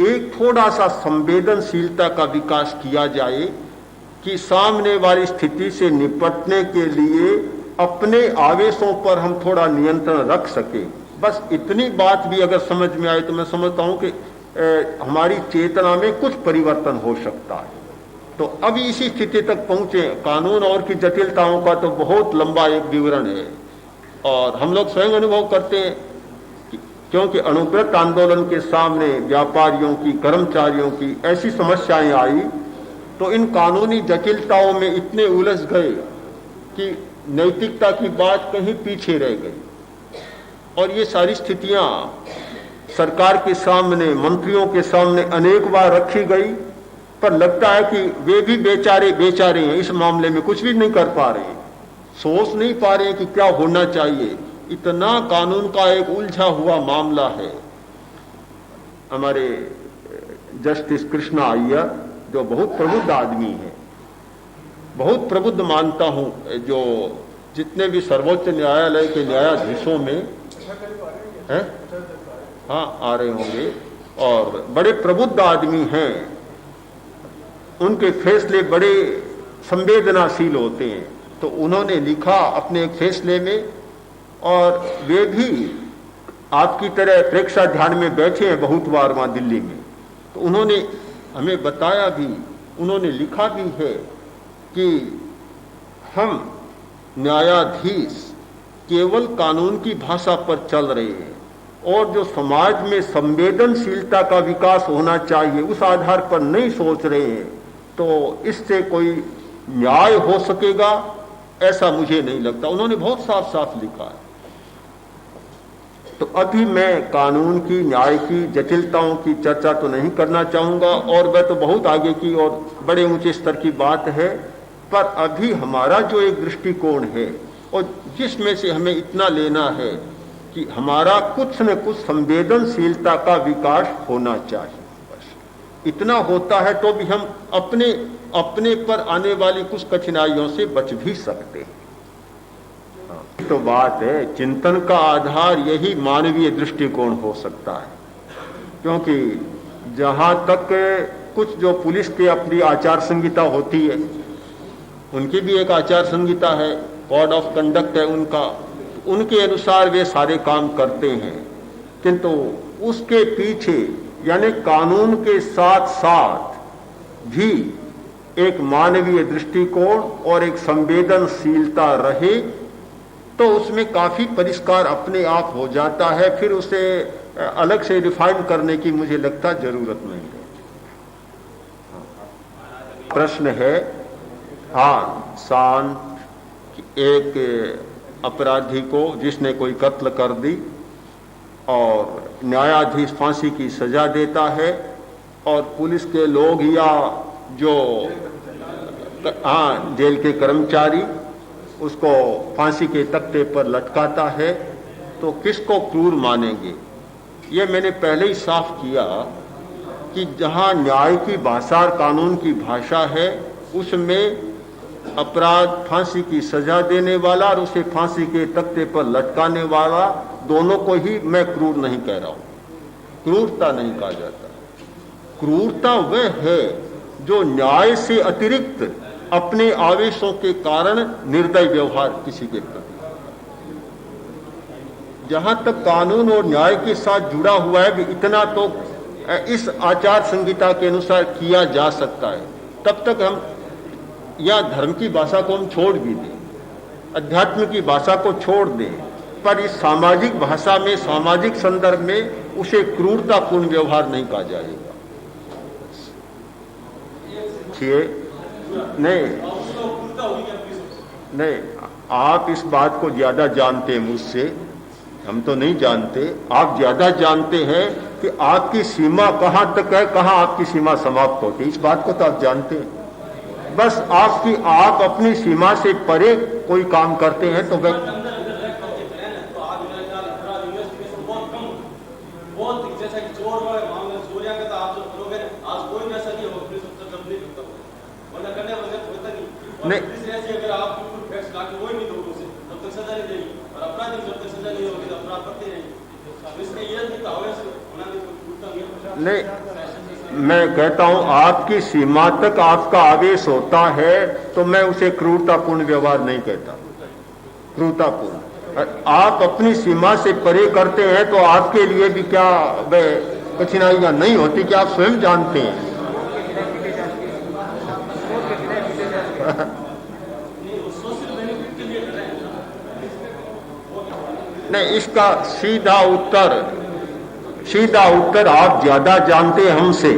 एक थोड़ा सा संवेदनशीलता का विकास किया जाए कि सामने वाली स्थिति से निपटने के लिए अपने आवेशों पर हम थोड़ा नियंत्रण रख सके। बस इतनी बात भी अगर समझ में आए तो मैं समझता हूं कि हमारी चेतना में कुछ परिवर्तन हो सकता है। तो अभी इसी स्थिति तक पहुंचे। कानून और की जटिलताओं का तो बहुत लंबा एक विवरण है और हम लोग स्वयं अनुभव करते हैं क्योंकि अणुव्रत आंदोलन के सामने व्यापारियों की, कर्मचारियों की ऐसी समस्याएं आई तो इन कानूनी जटिलताओं में इतने उलझ गए कि नैतिकता की बात कहीं पीछे रह गई। और ये सारी स्थितियां सरकार के सामने, मंत्रियों के सामने अनेक बार रखी गई, पर लगता है कि वे भी बेचारे हैं, इस मामले में कुछ भी नहीं कर पा रहे, सोच नहीं पा रहे कि क्या होना चाहिए। इतना कानून का एक उलझा हुआ मामला है। हमारे जस्टिस कृष्णा अय्यर जो बहुत प्रबुद्ध आदमी है, बहुत प्रबुद्ध मानता हूं, जो जितने भी सर्वोच्च न्यायालय के न्यायाधीशों में हैं, हाँ आ रहे होंगे, और बड़े प्रबुद्ध आदमी हैं। उनके फैसले बड़े संवेदनाशील होते हैं। तो उन्होंने लिखा अपने एक फैसले में, और वे भी आपकी तरह प्रेक्षा ध्यान में बैठे हैं बहुत बार वहां दिल्ली में, तो उन्होंने हमें बताया भी, उन्होंने लिखा भी है कि हम न्यायाधीश केवल कानून की भाषा पर चल रहे हैं और जो समाज में संवेदनशीलता का विकास होना चाहिए उस आधार पर नहीं सोच रहे हैं, तो इससे कोई न्याय हो सकेगा ऐसा मुझे नहीं लगता। उन्होंने बहुत साफ साफ लिखा है। तो अभी मैं कानून की, न्याय की जटिलताओं की चर्चा तो नहीं करना चाहूंगा, और वह तो बहुत आगे की और बड़े ऊंचे स्तर की बात है। पर अभी हमारा जो एक दृष्टिकोण है और जिसमें से हमें इतना लेना है कि हमारा कुछ न कुछ संवेदनशीलता का विकास होना चाहिए। बस इतना होता है तो भी हम अपने पर आने वाली कुछ कठिनाइयों से बच भी सकते हैं। तो बात है, चिंतन का आधार यही मानवीय दृष्टिकोण हो सकता है, क्योंकि जहां तक कुछ जो पुलिस की अपनी आचार संहिता होती है, उनकी भी एक आचार संहिता है, कोड ऑफ कंडक्ट है उनका, उनके अनुसार वे सारे काम करते हैं। किंतु उसके पीछे यानी कानून के साथ साथ भी एक मानवीय दृष्टिकोण और एक संवेदनशीलता रहे तो उसमें काफी परिष्कार अपने आप हो जाता है। फिर उसे अलग से रिफाइन करने की मुझे लगता जरूरत नहीं है। प्रश्न है, हाँ, शांत एक अपराधी को जिसने कोई कत्ल कर दी और न्यायाधीश फांसी की सजा देता है और पुलिस के लोग या जो जेल के कर्मचारी उसको फांसी के तख्ते पर लटकाता है, तो किसको क्रूर मानेंगे? ये मैंने पहले ही साफ किया कि जहां न्याय की भाषा और कानून की भाषा है उसमें अपराध फांसी की सजा देने वाला और उसे फांसी के तख्ते पर लटकाने वाला दोनों को ही मैं क्रूर नहीं कह रहा हूं। क्रूरता नहीं कहा जाता। क्रूरता वह है जो न्याय से अतिरिक्त अपने आवेशों के कारण निर्दय व्यवहार किसी के प्रति। जहां तक कानून और न्याय के साथ जुड़ा हुआ है भी इतना तो इस आचार संहिता के अनुसार किया जा सकता है। तब तक हम या धर्म की भाषा को हम छोड़ भी दें, अध्यात्म की भाषा को छोड़ दें, पर इस सामाजिक भाषा में, सामाजिक संदर्भ में उसे क्रूरतापूर्ण व्यवहार नहीं कहा जाएगा। नहीं, आप इस बात को ज्यादा जानते हैं मुझसे, हम तो नहीं जानते। आप ज्यादा जानते हैं कि आपकी सीमा कहां तक है, कहां आपकी सीमा समाप्त होती है, इस बात को तो आप जानते हैं। बस आप अपनी सीमा से परे कोई काम करते हैं तो वह नहीं, नहीं, मैं कहता हूं आपकी सीमा तक आपका आवेश होता है तो मैं उसे क्रूरतापूर्ण व्यवहार नहीं कहता। क्रूरतापूर्ण आप अपनी सीमा से परे करते हैं तो आपके लिए भी क्या कठिनाइयां नहीं होती कि आप स्वयं जानते हैं। नहीं, इसका सीधा उत्तर आप ज्यादा जानते हैं हमसे।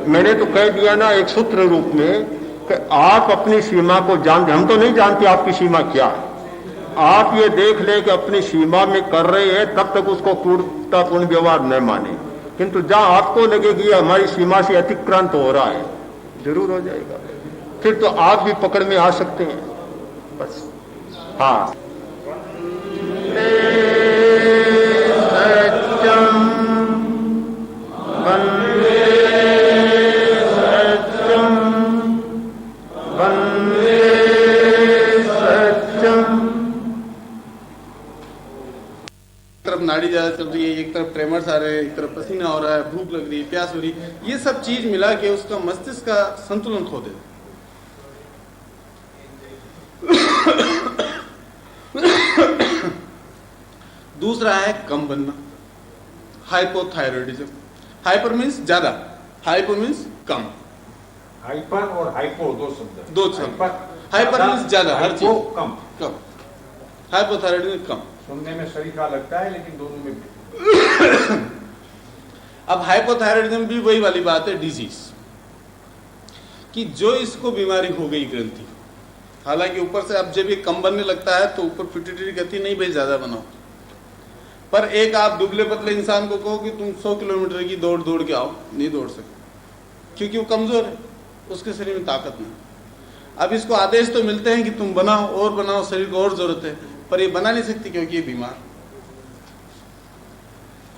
मैंने तो कह दिया ना एक सूत्र रूप में कि आप अपनी सीमा को जानते, हम तो नहीं जानते आपकी सीमा क्या है। आप ये देख ले कि अपनी सीमा में कर रहे हैं, तब तक उसको क्रूरतापूर्ण व्यवहार न माने, किंतु जहां आपको लगे कि हमारी सीमा से अतिक्रांत हो रहा है, जरूर हो जाएगा, फिर तो आप भी पकड़ में आ सकते हैं। बस हाँ, सत्यम वंदे सत्यम वंदे सत्यम। एक तरफ नाड़ी ज्यादा चल रही है, एक तरफ ट्रेमर्स आ रहे हैं, एक तरफ पसीना हो रहा है, भूख लग रही है, प्यास हो रही है, ये सब चीज मिला के उसका मस्तिष्क का संतुलन खो देता। दूसरा है कम बनना, हाइपोथायरॉयडिज्म। हाइपर मीन्स ज्यादा, हाइपो मीन्स कम। हाइपर और हाइपो दो शब्द। हाइपर मीन्स ज्यादा, हर चीज कम। हाइपोथायरॉयडिज्म कम। सुनने में शरीका लगता है लेकिन दोनों में अब हाइपोथायरॉयडिज्म भी वही वाली बात है, डिजीज कि जो इसको बीमारी हो गई ग्रंथि, हालांकि ऊपर से अब जब ये कम बनने लगता है तो ऊपर पिट्यूटरी कहती नहीं भाई ज्यादा बनाओ, पर एक आप दुबले पतले इंसान को कहो कि तुम 100 किलोमीटर की दौड़ के आओ, नहीं दौड़ सकते क्योंकि वो कमजोर है, उसके शरीर में ताकत नहीं। अब इसको आदेश तो मिलते हैं कि तुम बनाओ और बनाओ, शरीर को और जरूरत है, पर ये बना नहीं सकती क्योंकि ये बीमार।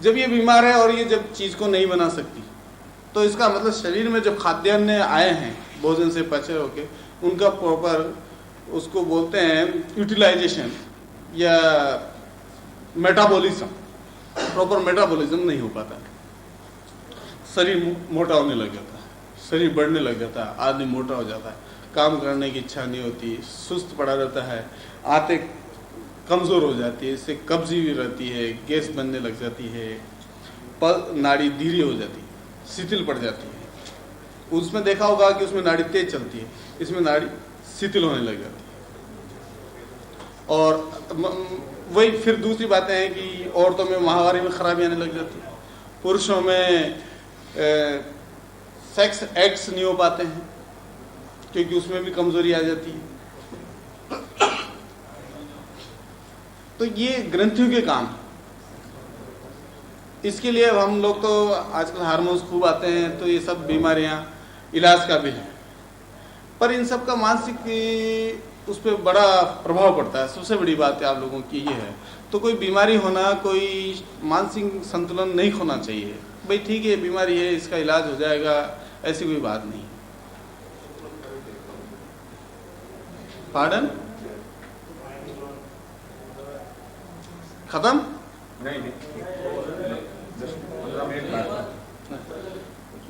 जब ये बीमार है और ये जब चीज को नहीं बना सकती, तो इसका मतलब शरीर में जो खाद्यान्न आए हैं भोजन से पचे होके, उनका प्रॉपर उसको बोलते हैं यूटिलाइजेशन या मेटाबॉलिज्म, प्रॉपर मेटाबॉलिज्म नहीं हो पाता। शरीर मोटा होने लग जाता है, शरीर बढ़ने लग जाता है, आदमी मोटा हो जाता है, काम करने की इच्छा नहीं होती, सुस्त पड़ा रहता है, आंतें कमज़ोर हो जाती है, इससे कब्जी भी रहती है, गैस बनने लग जाती है, नाड़ी धीरे हो जाती है, शिथिल पड़ जाती है। उसमें देखा होगा कि उसमें नाड़ी तेज चलती है, इसमें नाड़ी शिथिल होने लग जाती है। और वही फिर दूसरी बातें हैं कि औरतों में माहवारी में खराबी आने लग जाती है, पुरुषों में सेक्स एक्ट्स नहीं हो पाते हैं क्योंकि उसमें भी कमजोरी आ जाती है। तो ये ग्रंथियों के काम है। इसके लिए अब हम लोग तो आजकल हार्मोन्स खूब आते हैं, तो ये सब बीमारियां इलाज का भी है, पर इन सब का मानसिक उस पर बड़ा प्रभाव पड़ता है। सबसे बड़ी बात है आप लोगों की ये है, तो कोई बीमारी होना, कोई मानसिक संतुलन नहीं खोना चाहिए। भाई ठीक है बीमारी है, इसका इलाज हो जाएगा, ऐसी कोई बात नहीं। पार्डन खत्म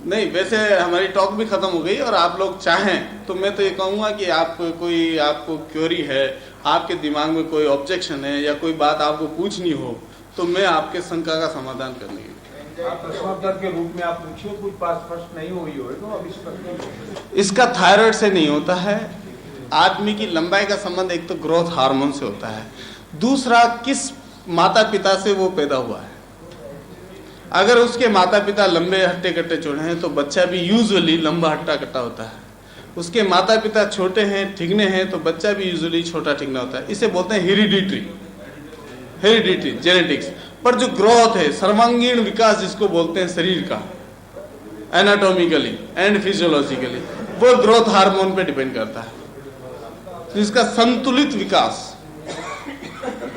नहीं, वैसे हमारी टॉक भी खत्म हो गई, और आप लोग चाहें तो मैं तो ये कहूँगा कि आपको क्वेरी है, आपके दिमाग में कोई ऑब्जेक्शन है या कोई बात आपको पूछनी हो, तो मैं आपके शंका का समाधान करने के लिए आप प्रश्नोत्तर के रूप में आप पूछिए, कुछ बात स्पष्ट नहीं हुई हो तो अब इस इसका थायराइड से नहीं होता है। आदमी की लंबाई का संबंध एक तो ग्रोथ हार्मोन से होता है, दूसरा किस माता पिता से वो पैदा हुआ है। अगर उसके माता पिता लंबे हट्टे कट्टे चौड़े हैं तो बच्चा भी यूजुअली लंबा हट्टा कट्टा होता है। उसके माता पिता छोटे हैं ठिगने हैं तो बच्चा भी यूजुअली छोटा ठिगना होता है। इसे बोलते हैं हेरिडिटरी जेनेटिक्स। पर जो ग्रोथ है, सर्वांगीण विकास जिसको बोलते हैं शरीर का, एनाटॉमिकली एंड फिजियोलॉजिकली, वो ग्रोथ हार्मोन पे डिपेंड करता है। तो इसका संतुलित विकास,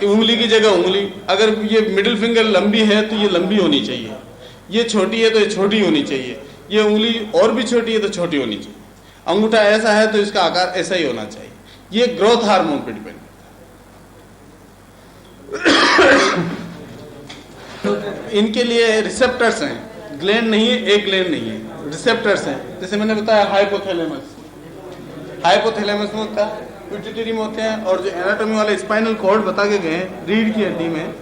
उंगली की जगह उंगली, अगर ये मिडिल फिंगर लंबी है तो ये लंबी होनी चाहिए, ये छोटी है तो ये छोटी होनी चाहिए, ये उंगली और भी छोटी है तो छोटी होनी चाहिए, अंगूठा ऐसा है तो इसका आकार ऐसा ही होना चाहिए। ये ग्रोथ हार्मोन पे डिपेंड करता है। इनके लिए रिसेप्टर्स हैं, ग्लैंड नहीं है, एक ग्लैंड नहीं है, रिसेप्टर्स हैं। जैसे मैंने बताया हाइपोथैलेमस में होता है, पिट्यूटरी में होते हैं, और जो एनाटॉमी वाले स्पाइनल कॉर्ड बता के गए रीढ़ की हड्डी में,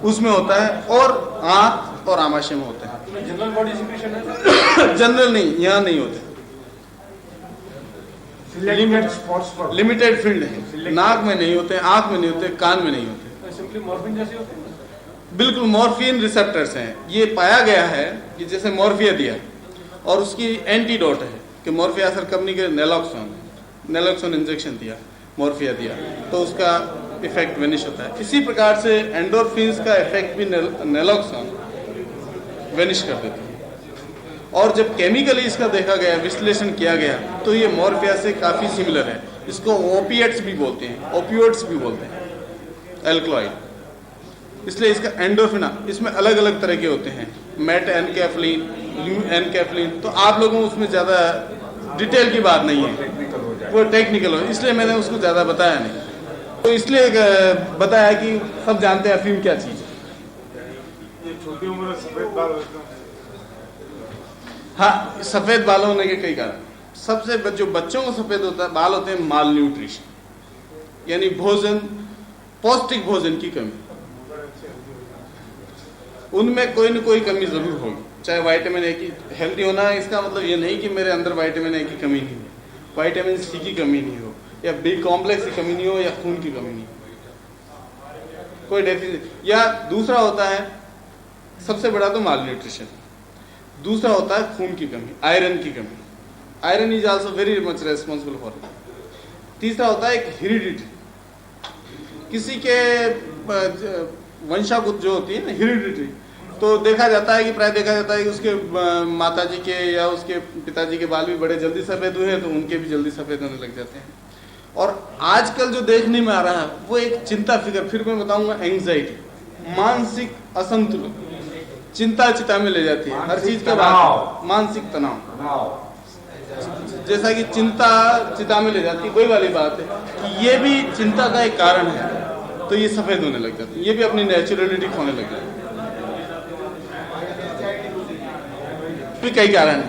उसमें होता है, और आंख और आमाशय में होते हैं। जनरल बॉडी सिक्रेशन है जनरल नहीं, यहाँ नहीं होते, लिमिटेड फील्ड है। नाक में नहीं होते, आंख में नहीं होते, कान में नहीं होते। बिल्कुल मॉर्फिन रिसेप्टर्स हैं। ये पाया गया है कि जैसे मॉर्फिया दिया और उसकी एंटीडोट है कि मॉर्फिया असर कम नहीं करे, नेलोक्सोन इंजेक्शन दिया, मॉर्फिया दिया तो उसका इफेक्ट वेनिश होता है। इसी प्रकार से एंडोर्फिन्स का इफेक्ट भी नेलोक्सोन वेनिश कर देते हैं। और जब केमिकली इसका देखा गया, विश्लेषण किया गया, तो ये मॉर्फिया से काफ़ी सिमिलर है। इसको ओपिएट्स भी बोलते हैं, ओपियोइड्स भी बोलते हैं, एल्कलॉइड। इसलिए इसका एंडोर्फिन, इसमें अलग अलग तरह के होते हैं, मेट एनकैफ्लिन, ल्यू एनकैफ्लिन। तो आप लोगों को उसमें ज़्यादा डिटेल की बात नहीं है, वो टेक्निकल हो, इसलिए मैंने उसको ज़्यादा बताया नहीं। तो इसलिए बताया कि सब जानते हैं अफीम क्या चीज़ है। छोटी उम्र में सफेद बाल होते हैं। हाँ, सफ़ेद बाल होने के कई कारण। सबसे जो बच्चों को सफ़ेद होता है बाल होते हैं माल न्यूट्रिशन, यानी भोजन, पौष्टिक भोजन की कमी। उनमें कोई न कोई कमी जरूर होगी, चाहे विटामिन ए की। हेल्दी होना है इसका मतलब ये नहीं कि मेरे अंदर विटामिन ए की कमी नहीं है, विटामिन सी की कमी नहीं हो, या बी कॉम्प्लेक्स की कमी नहीं हो, या खून की कमी नहीं हो, कोई डेफिशिएंसी। या दूसरा होता है, सबसे बड़ा तो माल न्यूट्रिशन, दूसरा होता है खून की कमी, आयरन की कमी। Iron is also very much responsible for it. तीसरा होता है एक हेरिडिटी, किसी के वंशागत जो होती है ना, हेरिडिटी। तो देखा जाता है कि प्राय देखा जाता है कि उसके माताजी के या उसके पिताजी के बाल भी बड़े जल्दी सफ़ेद हुए हैं तो उनके भी जल्दी सफ़ेद होने लग जाते हैं। और आजकल जो देखने में आ रहा है वो एक चिंता फिक्र, फिर मैं बताऊंगा, एंग्जाइटी, मानसिक असंतुलन, चिंता चिता में ले जाती है हर चीज के बाद, मानसिक तनाव। जैसा कि चिंता चिता में ले जाती है, वही वाली बात है कि ये भी चिंता का एक कारण है, तो ये सफेद होने लग जाते हैं, ये भी अपनी नेचुरलिटी खोने लग जाते हैं। भी कई कारण है।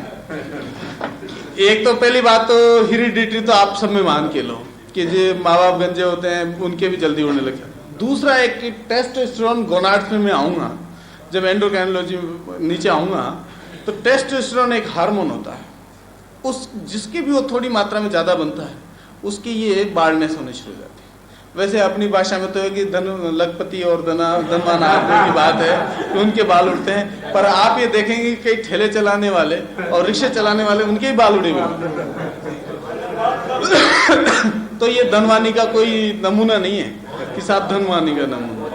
एक तो पहली बात तो हेरिडिटी, तो आप सब में मान के लो कि जो माँ बाप गंजे होते हैं उनके भी जल्दी होने लग जाते हैं। दूसरा एक टेस्टोस्टेरोन गोनाड्स में मैं आऊंगा, जब एंडोक्राइनोलॉजी नीचे आऊंगा, तो टेस्टोस्टेरोन एक हार्मोन होता है, उस जिसकी भी वो थोड़ी मात्रा में ज़्यादा बनता है, उसकी ये बार्डनेस होने शुरू हो जाती है। वैसे अपनी भाषा में तो है कि धन लखपति और धनवान आदमी की बात है कि उनके बाल उड़ते हैं, पर आप ये देखेंगे कई ठेले चलाने वाले और रिक्शे चलाने वाले, उनके ही बाल उड़े हुए। तो ये धनवानी का कोई नमूना नहीं है कि साहब धनवानी का नमूना।